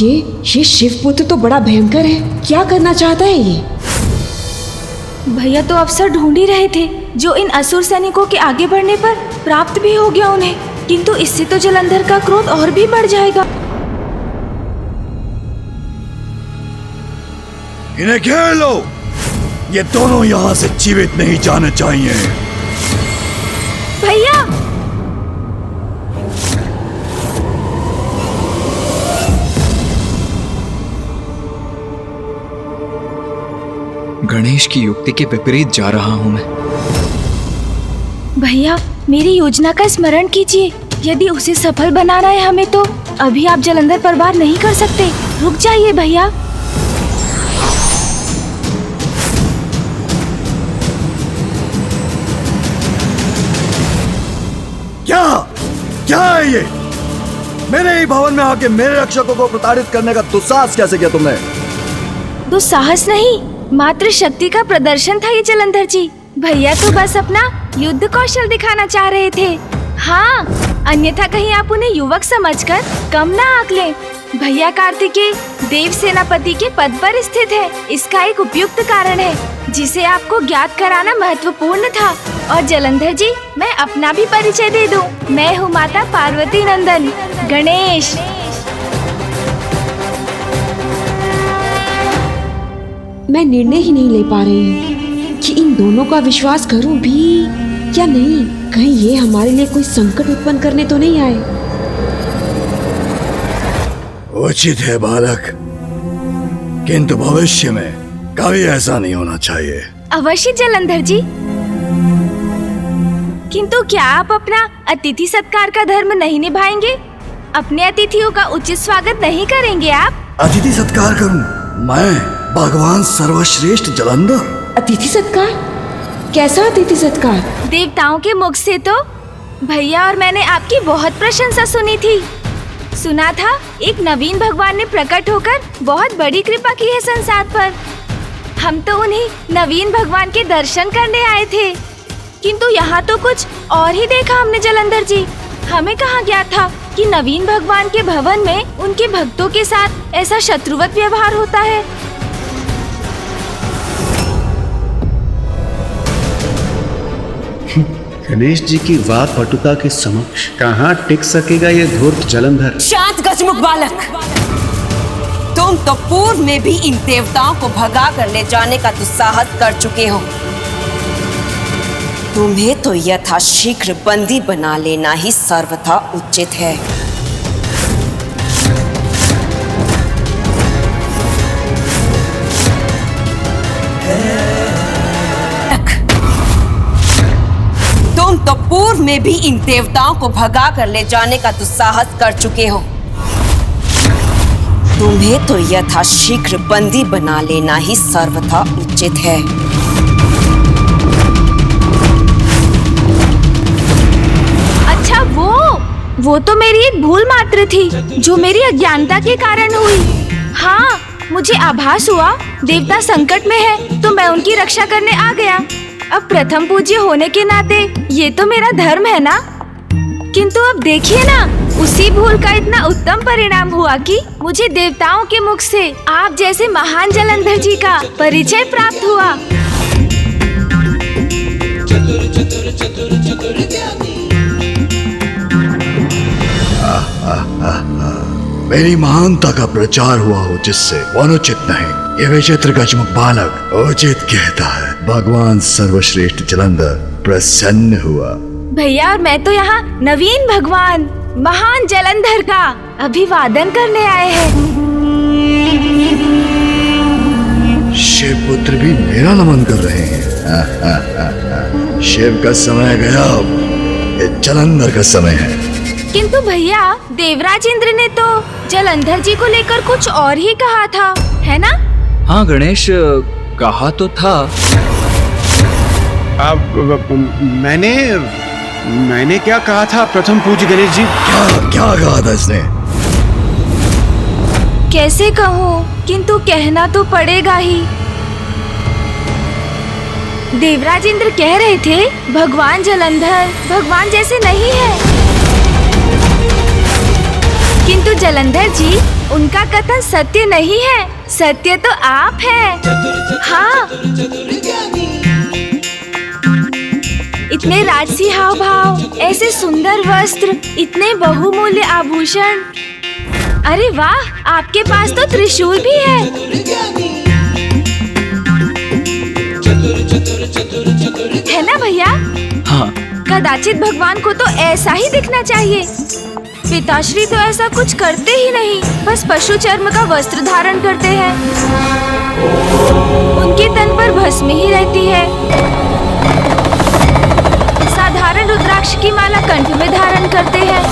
ये शिवपुत्र तो बड़ा भयंकर है। क्या करना चाहता है ये? भैया तो अवसर ढूंढ ही रहे थे जो इन असुर सैनिकों के आगे बढ़ने पर प्राप्त भी हो गया उन्हें, किंतु इससे तो जलंधर का क्रोध और भी बढ़ जाएगा। इन्हें घेर लो, ये दोनों यहाँ से जीवित नहीं जाने चाहिए। भैया गणेश की युक्ति के विपरीत जा रहा हूँ मैं। भैया, मेरी योजना का स्मरण कीजिए। यदि उसे सफल बनाना है हमें, तो अभी आप जलंधर पर वार नहीं कर सकते। रुक जाइए भैया। क्या क्या है ये? मेरे ही भवन में आके मेरे रक्षकों को प्रताड़ित करने का दुस्साहस कैसे किया तुमने? दुस्साहस नहीं, मात्र शक्ति का प्रदर्शन था ये जलंधर जी। भैया तो बस अपना युद्ध कौशल दिखाना चाह रहे थे। हाँ, अन्यथा कहीं आप उन्हें युवक समझकर कम ना आंकलें। भैया कार्तिकेय देव सेनापति के पद पर स्थित है। इसका एक उपयुक्त कारण है जिसे आपको ज्ञात कराना महत्वपूर्ण था। और जलंधर जी, मैं अपना भी परिचय दे दूं। मैं हूँ माता पार्वती नंदन गणेश। मैं निर्णय ही नहीं ले पा रही हूँ कि इन दोनों का विश्वास करूं भी या नहीं। कहीं ये हमारे लिए कोई संकट उत्पन्न करने तो नहीं आए। उचित है बालक, किंतु भविष्य में कभी ऐसा नहीं होना चाहिए। अवश्य जलंधर जी, किंतु क्या आप अपना अतिथि सत्कार का धर्म नहीं निभाएंगे? अपने अतिथियों का उचित स्वागत नहीं करेंगे आप? अतिथि सत्कार करूं मैं, भगवान सर्वश्रेष्ठ जलंधर? अतिथि सत्कार? कैसा अतिथि सत्कार? देवताओं के मुख से तो भैया और मैंने आपकी बहुत प्रशंसा सुनी थी। सुना था एक नवीन भगवान ने प्रकट होकर बहुत बड़ी कृपा की है संसार पर। हम तो उन्हीं नवीन भगवान के दर्शन करने आए थे, किंतु यहाँ तो कुछ और ही देखा हमने जलंधर जी। हमें कहाँ ज्ञात था कि नवीन भगवान के भवन में उनके भक्तों के साथ ऐसा शत्रुवत व्यवहार होता है। गणेश जी की वाक पटुता के समक्ष कहाँ टिक सकेगा ये धूर्त जलंधर? शांत गजमुख बालक, तुम तो पूर्व में भी इन देवताओं को भगा कर ले जाने का दुस्साहस कर चुके हो। तुम्हें तो यथाशीघ्र बंदी बना लेना ही सर्वथा उचित है। तुम तो पूर्व में भी इन देवताओं को भगा कर ले जाने का दुस्साहस कर चुके हो। तुम्हें तो यथाशीघ्र बंदी बना लेना ही सर्वथा उचित है। अच्छा, वो तो मेरी एक भूल मात्र थी जो मेरी अज्ञानता के कारण हुई। हाँ, मुझे आभास हुआ देवता संकट में है तो मैं उनकी रक्षा करने आ गया। अब प्रथम पूज्य होने के नाते ये तो मेरा धर्म है ना। किंतु अब देखिए ना, उसी भूल का इतना उत्तम परिणाम हुआ कि मुझे देवताओं के मुख से आप जैसे महान जलंधर जी का परिचय प्राप्त हुआ। मेरी महानता का प्रचार हुआ हो जिससे वो अनुचित नहीं, ये विचित्र गजमुख बालक उचित कहता है। भगवान सर्वश्रेष्ठ जलंधर प्रसन्न हुआ। भैया और मैं तो यहाँ नवीन भगवान महान जलंधर का अभिवादन करने आए हैं। शिव पुत्र भी मेरा नमन कर रहे हैं। शिव का समय गया, ये जलंधर का समय है। किंतु भैया, देवराज इंद्र ने तो जलंधर जी को लेकर कुछ और ही कहा था, है ना? हाँ गणेश, कहा तो था। अब मैंने क्या कहा था प्रथम पूज्य गणेश जी? क्या कहा था इसने? कैसे कहूँ, किंतु कहना तो पड़ेगा ही। देवराज इंद्र कह रहे थे भगवान जलंधर भगवान जैसे नहीं है, किंतु जलंधर जी, उनका कथन सत्य नहीं है। सत्य तो आप हैं। हाँ, इतने राजसी हाव भाव, ऐसे सुंदर वस्त्र, इतने बहुमूल्य आभूषण। अरे वाह, आपके पास तो त्रिशूल भी है। है ना भैया? हाँ। कदाचित भगवान को तो ऐसा ही दिखना चाहिए। पिताश्री तो ऐसा कुछ करते ही नहीं, बस पशु चर्म का वस्त्र धारण करते हैं। उनके तन पर भस्म ही रहती है। साधारण रुद्राक्ष की माला कंठ में धारण करते हैं।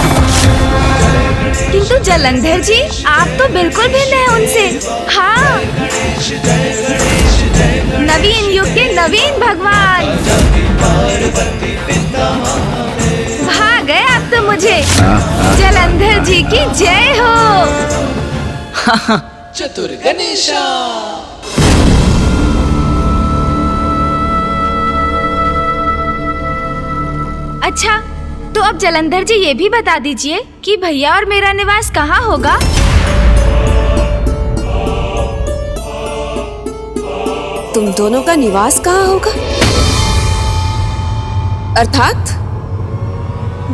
किंतु जलंधर जी, आप तो बिल्कुल भिन्न हैं उनसे। हाँ, नवीन युग के नवीन भगवान। भाग गए आप तो मुझे। जलंधर जी की जय हो। चतुर गणेशा। अच्छा, तो अब जलंधर जी ये भी बता दीजिए कि भैया और मेरा निवास कहाँ होगा? तुम दोनों का निवास कहाँ होगा? अर्थात?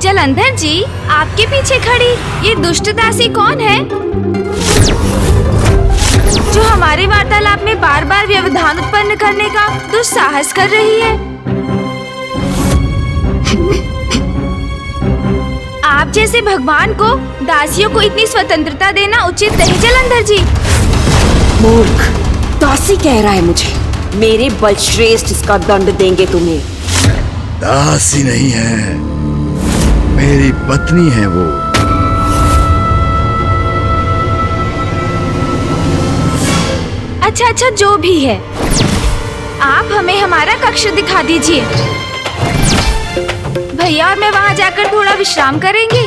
जलंधर जी, आपके पीछे खड़ी ये दुष्ट दासी कौन है, जो हमारे वार्तालाप में बार बार व्यवधान उत्पन्न करने का दुस्साहस कर रही है? आप जैसे भगवान को दासियों को इतनी स्वतंत्रता देना उचित नहीं जलंधर जी। मूर्ख, दासी कह रहा है मुझे। मेरे बलश्रेष्ठ इसका दंड देंगे तुम्हें। दासी नहीं है, मेरी पत्नी है वो। अच्छा, जो भी है, आप हमें हमारा कक्ष दिखा दीजिए। भैया और मैं वहाँ जाकर थोड़ा विश्राम करेंगे।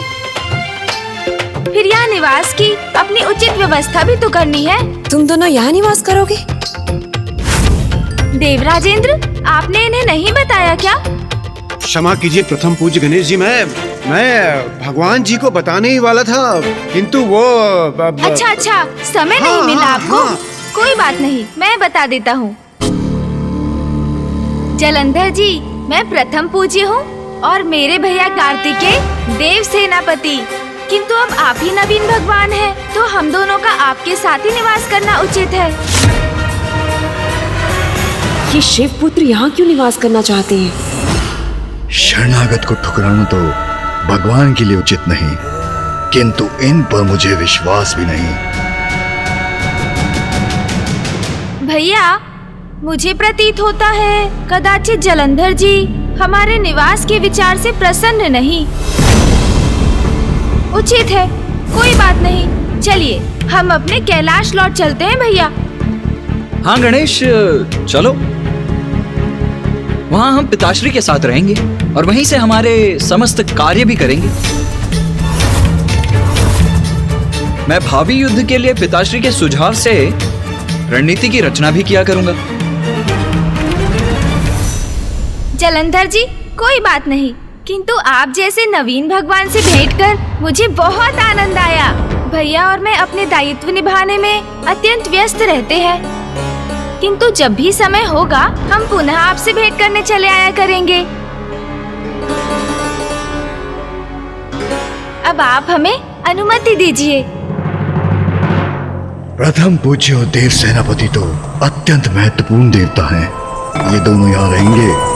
फिर यहाँ निवास की अपनी उचित व्यवस्था भी तो करनी है। तुम दोनों यहाँ निवास करोगे? देवराजेंद्र, आपने इन्हें नहीं बताया क्या? क्षमा कीजिए प्रथम पूज्य गणेश जी, मैं भगवान जी को बताने ही वाला था, किंतु वो अच्छा, समय नहीं मिला आपको? कोई बात नहीं, मैं बता देता हूँ। जलंधर जी, मैं प्रथम पूज्य हूँ और मेरे भैया कार्तिकेय देव सेनापति। किंतु अब आप ही नवीन भगवान हैं, तो हम दोनों का आपके साथ ही निवास करना उचित है। ये शिव पुत्र यहाँ क्यों निवास करना चाहते हैं? शरणागत को ठुकराना तो भगवान के लिए उचित नहीं, किंतु इन पर मुझे विश्वास भी नहीं। भैया, मुझे प्रतीत होता है कदाचित जलंधर जी हमारे निवास के विचार से प्रसन्न नहीं। उचित है, कोई बात नहीं। चलिए, हम अपने कैलाश लौट चलते हैं भैया। हाँ गणेश, चलो। वहाँ हम पिताश्री के साथ रहेंगे और वहीं से हमारे समस्त कार्य भी करेंगे। मैं भावी युद्ध के लिए पिताश्री के सुझाव से रणनीति की रचना भी किया करूंगा। जलंधर जी, कोई बात नहीं, किंतु आप जैसे नवीन भगवान से भेंट कर मुझे बहुत आनंद आया। भैया और मैं अपने दायित्व निभाने में अत्यंत व्यस्त रहते हैं, किंतु जब भी समय होगा हम पुनः आपसे भेंट करने चले आया करेंगे। अब आप हमें अनुमति दीजिए। प्रथम पूज्य और देव सेनापति तो अत्यंत महत्वपूर्ण देवता हैं। ये दोनों यहाँ रहेंगे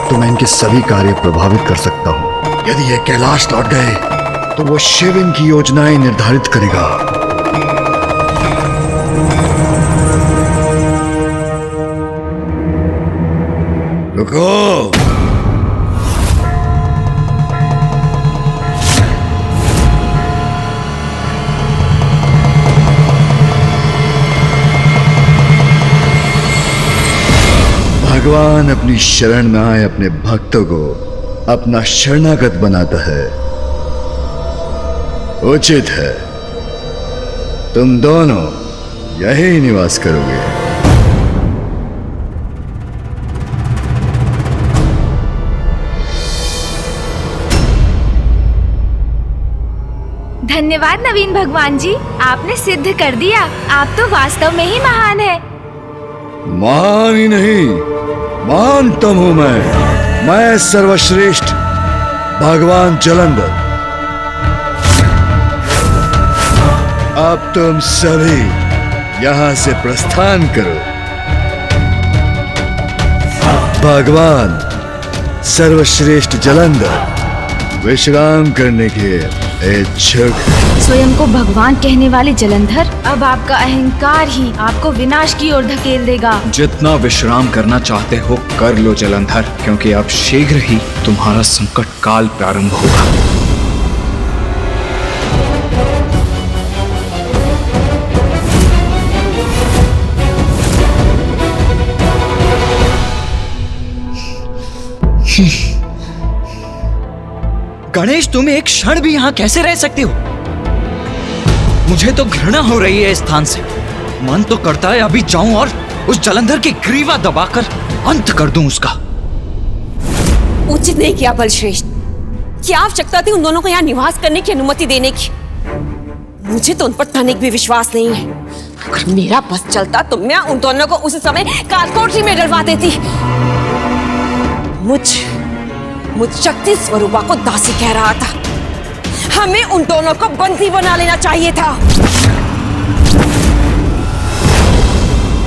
तो मैं इनके सभी कार्य प्रभावित कर सकता हूँ। यदि ये कैलाश लौट गए तो वो शिव इनकी योजनाएं निर्धारित करेगा। रुको, भगवान अपनी शरण में आए अपने भक्तों को अपना शरणागत बनाता है। उचित है, तुम दोनों यही निवास करोगे। धन्यवाद नवीन भगवान जी, आपने सिद्ध कर दिया। आप तो वास्तव में ही महान है। महान ही नहीं, महानतम हूं मैं सर्वश्रेष्ठ भगवान जलंधर। अब तुम सभी यहां से प्रस्थान करो। भगवान सर्वश्रेष्ठ जलंधर विश्राम करने के स्वयं को भगवान कहने वाले जलंधर, अब आपका अहंकार ही आपको विनाश की ओर धकेल देगा। जितना विश्राम करना चाहते हो कर लो जलंधर, क्योंकि अब शीघ्र ही तुम्हारा संकट काल प्रारंभ होगा। गणेश, तुम एक क्षण भी यहाँ कैसे रह सकते हो? मुझे तो घृणा हो रही है इस स्थान से। मन तो करता है अभी जाऊं और उस जलंधर की ग्रीवा दबाकर अंत कर दूं उसका। उचित नहीं किया बलश्रेष्ठ। क्या आवश्यकता थी उन दोनों को यहाँ निवास करने की अनुमति देने की? मुझे तो उन पर तनिक भी विश्वास नहीं है। अगर मेरा बस चलता तो मैं उन दोनों को उस समय कालकोठरी में डलवा देती। मुझ शक्ति स्वरूपा को दासी कह रहा था। हमें उन दोनों को बंदी बना लेना चाहिए था।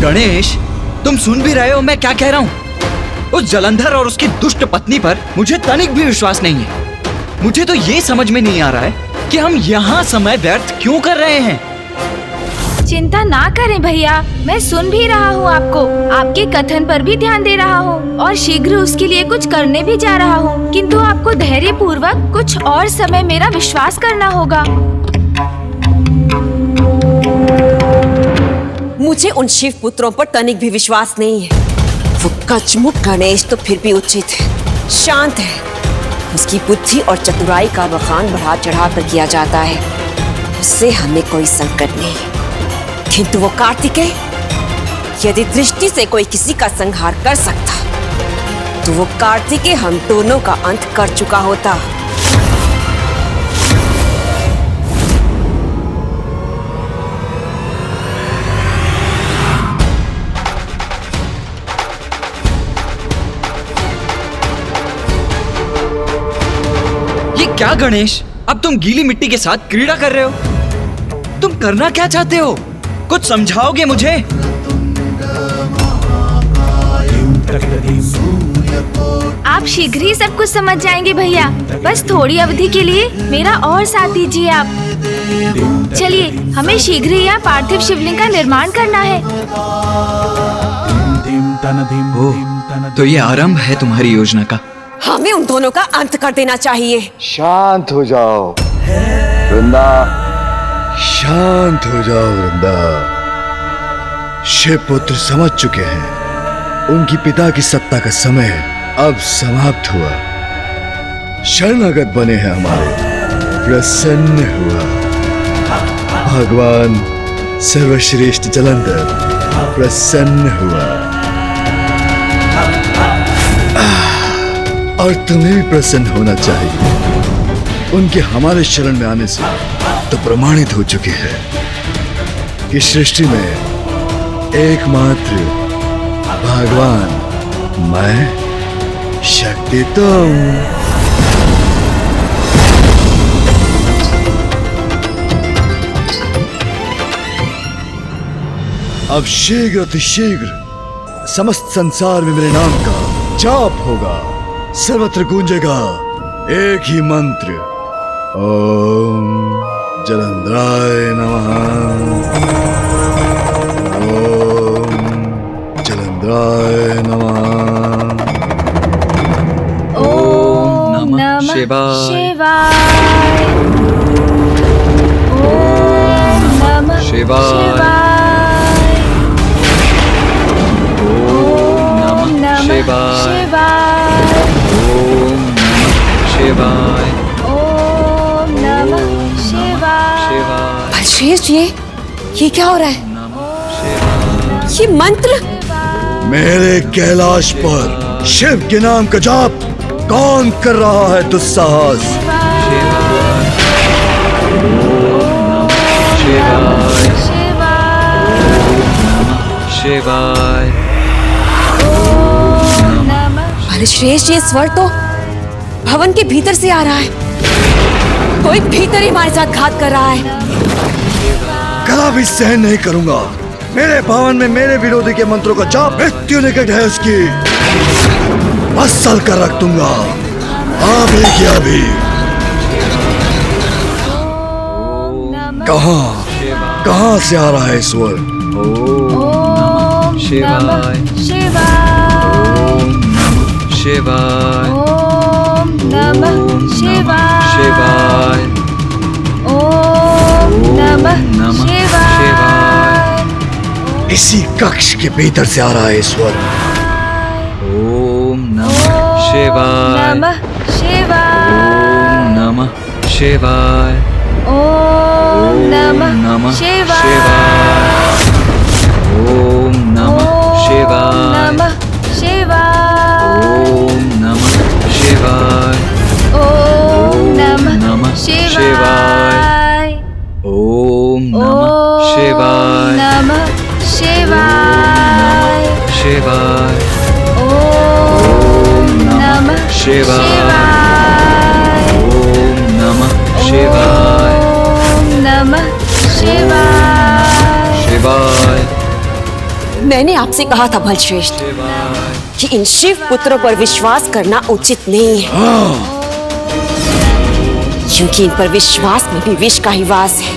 गणेश, तुम सुन भी रहे हो मैं क्या कह रहा हूँ? उस जलंधर और उसकी दुष्ट पत्नी पर मुझे तनिक भी विश्वास नहीं है। मुझे तो ये समझ में नहीं आ रहा है कि हम यहाँ समय व्यर्थ क्यों कर रहे हैं। चिंता ना करें भैया, मैं सुन भी रहा हूँ आपको, आपके कथन पर भी ध्यान दे रहा हूँ और शीघ्र उसके लिए कुछ करने भी जा रहा हूँ। किंतु आपको धैर्य पूर्वक कुछ और समय मेरा विश्वास करना होगा। मुझे उन शिव पुत्रों पर तनिक भी विश्वास नहीं है। वो कचमुख गणेश तो फिर भी उचित है, शांत है। उसकी बुद्धि और चतुराई का बखान बढ़ा चढ़ा कर किया जाता है। उससे हमें कोई संकट नहीं है। किंतु वो कार्तिकेय, यदि दृष्टि से कोई किसी का संहार कर सकता तो वो कार्तिकेय हम दोनों का अंत कर चुका होता। ये क्या गणेश, अब तुम गीली मिट्टी के साथ क्रीड़ा कर रहे हो? तुम करना क्या चाहते हो? कुछ समझाओगे मुझे? आप शीघ्र ही सब कुछ समझ जाएंगे भैया। बस थोड़ी अवधि के लिए मेरा और साथ दीजिए आप। चलिए, हमें शीघ्र ही यहाँ पार्थिव शिवलिंग का निर्माण करना है। तो ये आरंभ है तुम्हारी योजना का? हमें उन दोनों का अंत कर देना चाहिए। शांत हो जाओ वृंदा, शांत हो जाओ वृंदा। शिव पुत्र समझ चुके हैं, उनकी पिता की सत्ता का समय अब समाप्त हुआ। शरणागत बने हैं हमारे, प्रसन्न हुआ। भगवान सर्वश्रेष्ठ जलंधर प्रसन्न हुआ। और तुम्हें भी प्रसन्न होना चाहिए। उनके हमारे शरण में आने से तो प्रमाणित हो चुके हैं कि सृष्टि में एकमात्र भगवान मैं, शक्ति तुम। अब शीघ्र अतिशीघ्र समस्त संसार में मेरे नाम का जाप होगा। सर्वत्र गूंजेगा एक ही मंत्र, ओम जलंधराय नमः, ओम जलंधराय नमः, ओम नमः शिवाय, ओम नमः शिवाय, ओम नमः शिवाय, शिवाय, ओम नमः शिवाय। बलश्रेष्ठ, ये क्या हो रहा है? ये मंत्र मेरे कैलाश पर शिव के नाम का जाप कौन कर रहा है दुस्साहस? शिवाय। बलश्रेष्ठ, ये स्वर तो भवन के भीतर से आ रहा है। कोई भीतर ही हमारे साथ घात कर रहा है। कदा भी सहन नहीं करूंगा। मेरे भवन में मेरे विरोधी के मंत्रों का जाप मृत्यु निकट है उसकी। असल कर रख दूंगा अभी की अभी। कहाँ से आ रहा है स्वर? ओम शिवाय शिवाय ओम नमः शिवाय शिवाय ओम नमः शिवाय इसी कक्ष के भीतर से आ रहा है स्वर। ओम नमः शिवाय नमः शिवाय ओम नमः शिवाय ओम नमः शिवाय ओम नमः शिवाय नमः शिवाय ओम नमः शिवाय ओम नमः नमः शिवाय ओम नमः शिवाय नमः शिवाय शिवाय ओम नमः शिवाय ओम नमः शिवाय ओम नमः शिवाय शिवाय मैंने आपसे कहा था बलश्रेष्ठ कि इन शिव पुत्रों पर विश्वास करना उचित नहीं है, क्योंकि इन पर विश्वास में भी विष का ही वास है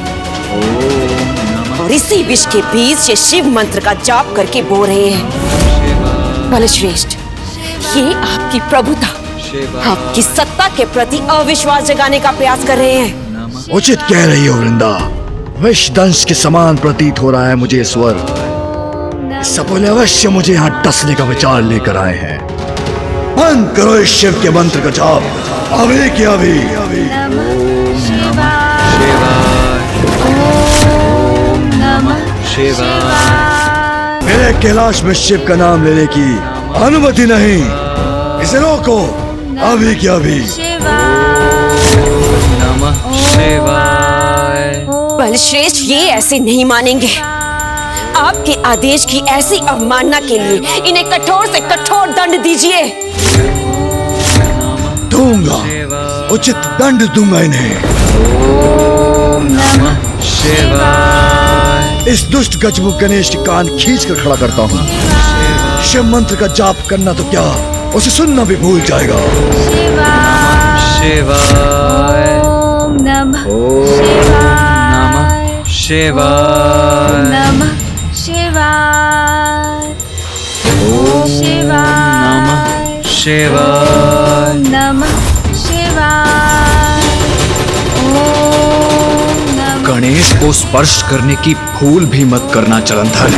और इसी विष के बीज ये शिव मंत्र का जाप करके बो रहे हैं। बलश्रेष्ठ, ये आपकी प्रभुता, आपकी सत्ता के प्रति अविश्वास जगाने का प्रयास कर रहे हैं। उचित कह रही हो वृंदा, विषदंश के समान प्रतीत हो रहा है मुझे स्वर। सपोले अवश्य मुझे यहाँ टसने का विचार लेकर आए हैं। बंद करो इस शिव के मंत्र का जाप, अभी के अभी। मेरे कैलाश में शिव का नाम लेने की अनुमति नहीं, इसे रोको अभी के अभी। नमः शिवाय। बलश्रेष्ठ, ये ऐसे नहीं मानेंगे। आपके आदेश की ऐसी अवमानना के लिए इन्हें कठोर से कठोर दंड दीजिए। दूंगा, उचित दंड दूंगा इन्हें। ओम नमः शिवाय। इस दुष्ट गजमुख गणेश के कान खींच कर खड़ा करता हूँ। शिव मंत्र का जाप करना तो क्या, उसे सुनना भी भूल जाएगा। शिवाय ओम नमः शिवाय नमः शिवाय ओम नमः शिवाय नमः शिवाय ओम नमः गणेश को स्पर्श करने की भूल भी मत करना जलंधर।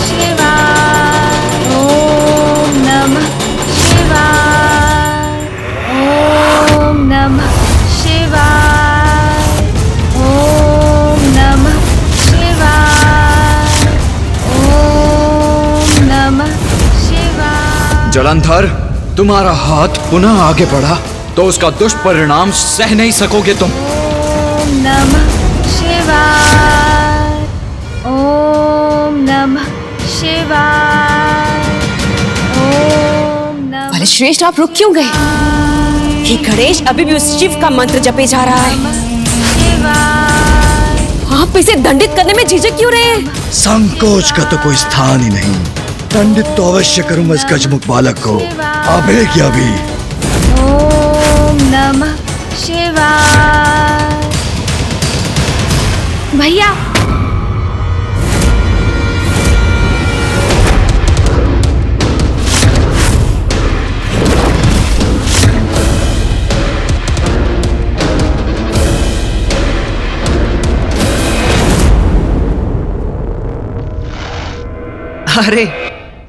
शिवाय ओम नमः शिवाय ओम नमः शिवाय ओम नमः शिवाय ओम नमः शिवाय। जलंधर, तुम्हारा हाथ पुनः आगे बढ़ा तो उसका दुष्परिणाम सह नहीं सकोगे तुम। ओम नमः शिवाय ओम नमः शिवाय ओम नमः। बलश्रेष्ठ, आप रुक क्यों गए? ये गणेश अभी भी उस शिव का मंत्र जपे जा रहा है। आप इसे दंडित करने में झिझक क्यों रहे हैं? संकोच का तो कोई स्थान ही नहीं। दंडित तो अवश्य करूंगा इस गजमुख बालक को, अभी के अभी। ओम नमः शिवाय। भैया, अरे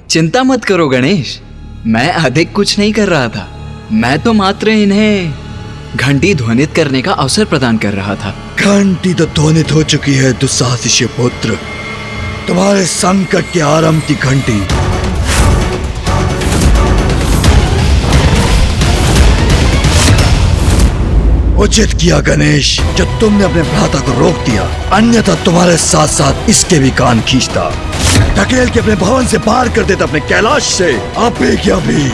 चिंता मत करो गणेश, मैं अधिक कुछ नहीं कर रहा था। मैं तो मात्र इन्हें घंटी ध्वनित करने का अवसर प्रदान कर रहा था। घंटी तो ध्वनित हो चुकी है दुस्साहसी शिवपुत्र। तुम्हारे संकट के आरंभ की घंटी। उचित किया गणेश जो तुमने अपने भ्राता को रोक दिया, अन्यथा तुम्हारे साथ साथ इसके भी कान खींचता, धकेल के अपने भवन से बाहर कर देता अपने कैलाश से। अभी क्या भी।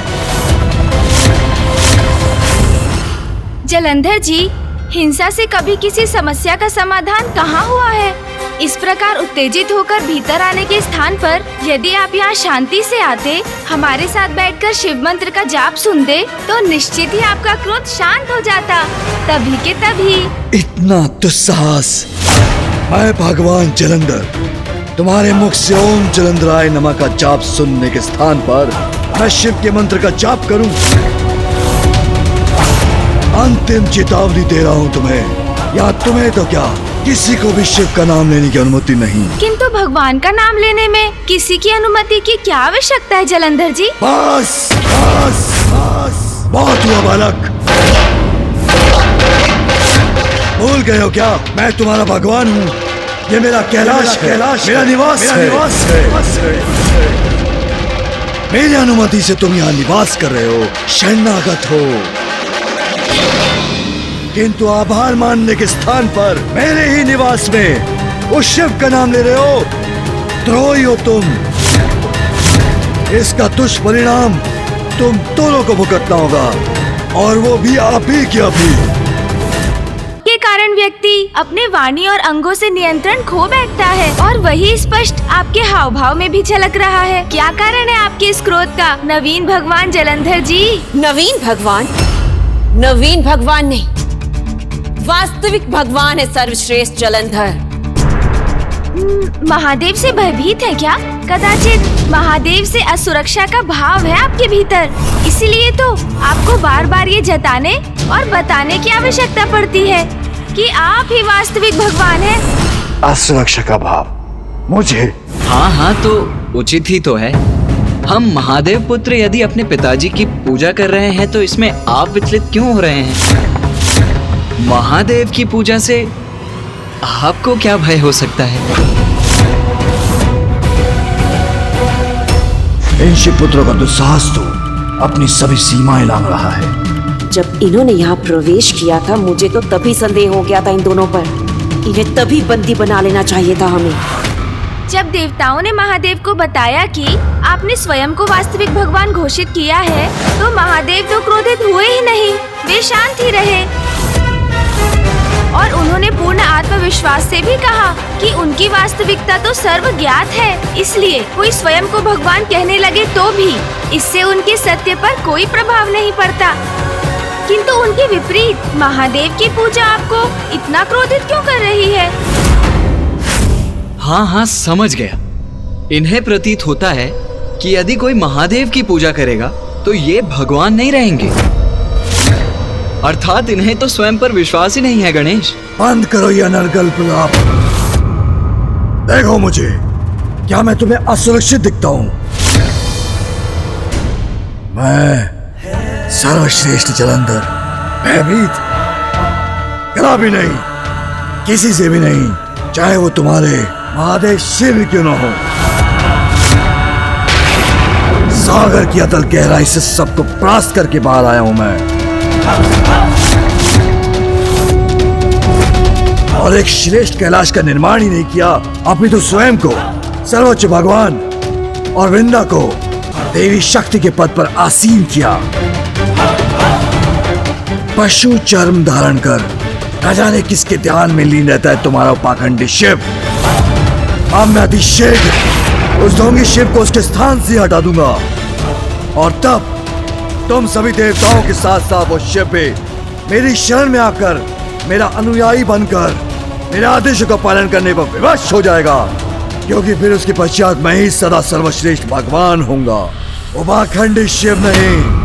जलंधर जी, हिंसा से कभी किसी समस्या का समाधान कहाँ हुआ है? इस प्रकार उत्तेजित होकर भीतर आने के स्थान पर यदि आप यहाँ शांति से आते, हमारे साथ बैठकर शिव मंत्र का जाप सुनते, तो निश्चित ही आपका क्रोध शांत हो जाता। तभी के तभी। इतना दुस्साहस मैं भगवान जलंधर तुम्हारे मुख से ओम जलंधराय नमः का जाप सुनने के स्थान पर मैं शिव के मंत्र का जाप करूं। अंतिम चेतावनी दे रहा हूं तुम्हें, या तुम्हें तो क्या, किसी को भी शिव का नाम लेने की अनुमति नहीं। किंतु भगवान का नाम लेने में किसी की अनुमति की क्या आवश्यकता है जलंधर जी? बस बस बस, बहुत हुआ बालक। भूल गए हो क्या मैं तुम्हारा भगवान हूँ? ये मेरा कैलाश है, मेरा निवास है। मेरी अनुमति से तुम यहाँ निवास कर रहे हो, शरणागत हो, किंतु आभार मानने के स्थान पर मेरे ही निवास में उस शिव का नाम ले रहे हो। द्रोही हो तुम। इसका दुष्परिणाम तुम दोनों को भुगतना होगा, और वो भी आप ही की अभी। के कारण व्यक्ति अपने वाणी और अंगों से नियंत्रण खो बैठता है, और वही स्पष्ट आपके हाव भाव में भी झलक रहा है। क्या कारण है आपके इस क्रोध का, नवीन भगवान जलंधर जी? नवीन भगवान? नवीन भगवान नहीं, वास्तविक भगवान है सर्वश्रेष्ठ जलंधर। महादेव से भयभीत है क्या? कदाचित महादेव से असुरक्षा का भाव है आपके भीतर, इसीलिए तो आपको बार बार ये जताने और बताने की आवश्यकता पड़ती है कि आप ही वास्तविक भगवान हैं। असुरक्षा का भाव मुझे? हाँ तो उचित ही तो है। हम महादेव पुत्र यदि अपने पिताजी की पूजा कर रहे हैं तो इसमें आप विचलित क्यों हो रहे हैं? महादेव की पूजा से आपको क्या भय हो सकता है? इन शिव पुत्रों का दुस्साहस तो अपनी सभी सीमाएं लांघ रहा है। जब इन्होंने यहाँ प्रवेश किया था मुझे तो तभी संदेह हो गया था इन दोनों पर। इन्हें तभी बंदी बना लेना चाहिए था हमें। जब देवताओं ने महादेव को बताया कि आपने स्वयं को वास्तविक भगवान घोषित किया है, तो महादेव तो क्रोधित हुए ही नहीं, वे शांत ही रहे। और उन्होंने पूर्ण आत्मविश्वास से भी कहा कि उनकी वास्तविकता तो सर्व ज्ञात है, इसलिए कोई स्वयं को भगवान कहने लगे तो भी इससे उनके सत्य पर कोई प्रभाव नहीं पड़ता। किंतु उनके विपरीत महादेव की पूजा आपको इतना क्रोधित क्यों कर रही है? हाँ समझ गया। इन्हें प्रतीत होता है कि यदि कोई महादेव की पूजा करेगा तो ये भगवान नहीं रहेंगे, अर्थात इन्हें तो स्वयं पर विश्वास ही नहीं है। गणेश, बंद करो ये अनर्गल प्रलाप। देखो मुझे, क्या मैं तुम्हें असुरक्षित दिखता हूँ? मैं सर्वश्रेष्ठ जलंधर भयभीत कदा भी नहीं, किसी से भी नहीं, चाहे वो तुम्हारे महादेव शिव क्यों न हो। सागर की अतल गहराई से सबको परास्त करके बाहर आया हूं मैं, और एक श्रेष्ठ कैलाश का निर्माण ही नहीं किया, अपितु स्वयं को सर्वोच्च भगवान और वृंदा को देवी शक्ति के पद पर आसीन किया। पशु चर्म धारण कर न जाने किसके ध्यान में लीन रहता है तुम्हारा पाखंडी शिव। अब मैं अति शीघ्र उस ढोंगी शिव को उसके स्थान से हटा दूंगा, और तब तुम सभी देवताओं के साथ साथ वो शिव भी मेरी शरण में आकर मेरा अनुयायी बनकर मेरे आदेशों का पालन करने पर विवश हो जाएगा, क्योंकि फिर उसके पश्चात मैं ही सदा सर्वश्रेष्ठ भगवान होऊंगा, वो पाखंडी शिव नहीं।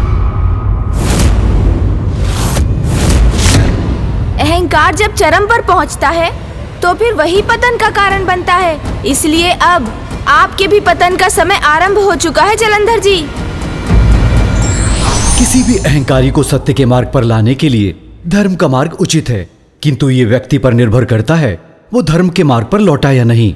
अहंकार जब चरम पर पहुंचता है तो फिर वही पतन का कारण बनता है, इसलिए अब आपके भी पतन का समय आरंभ हो चुका है जलंधर जी। किसी भी अहंकारी को सत्य के मार्ग पर लाने के लिए धर्म का मार्ग उचित है, किंतु ये व्यक्ति पर निर्भर करता है वो धर्म के मार्ग पर लौटा या नहीं।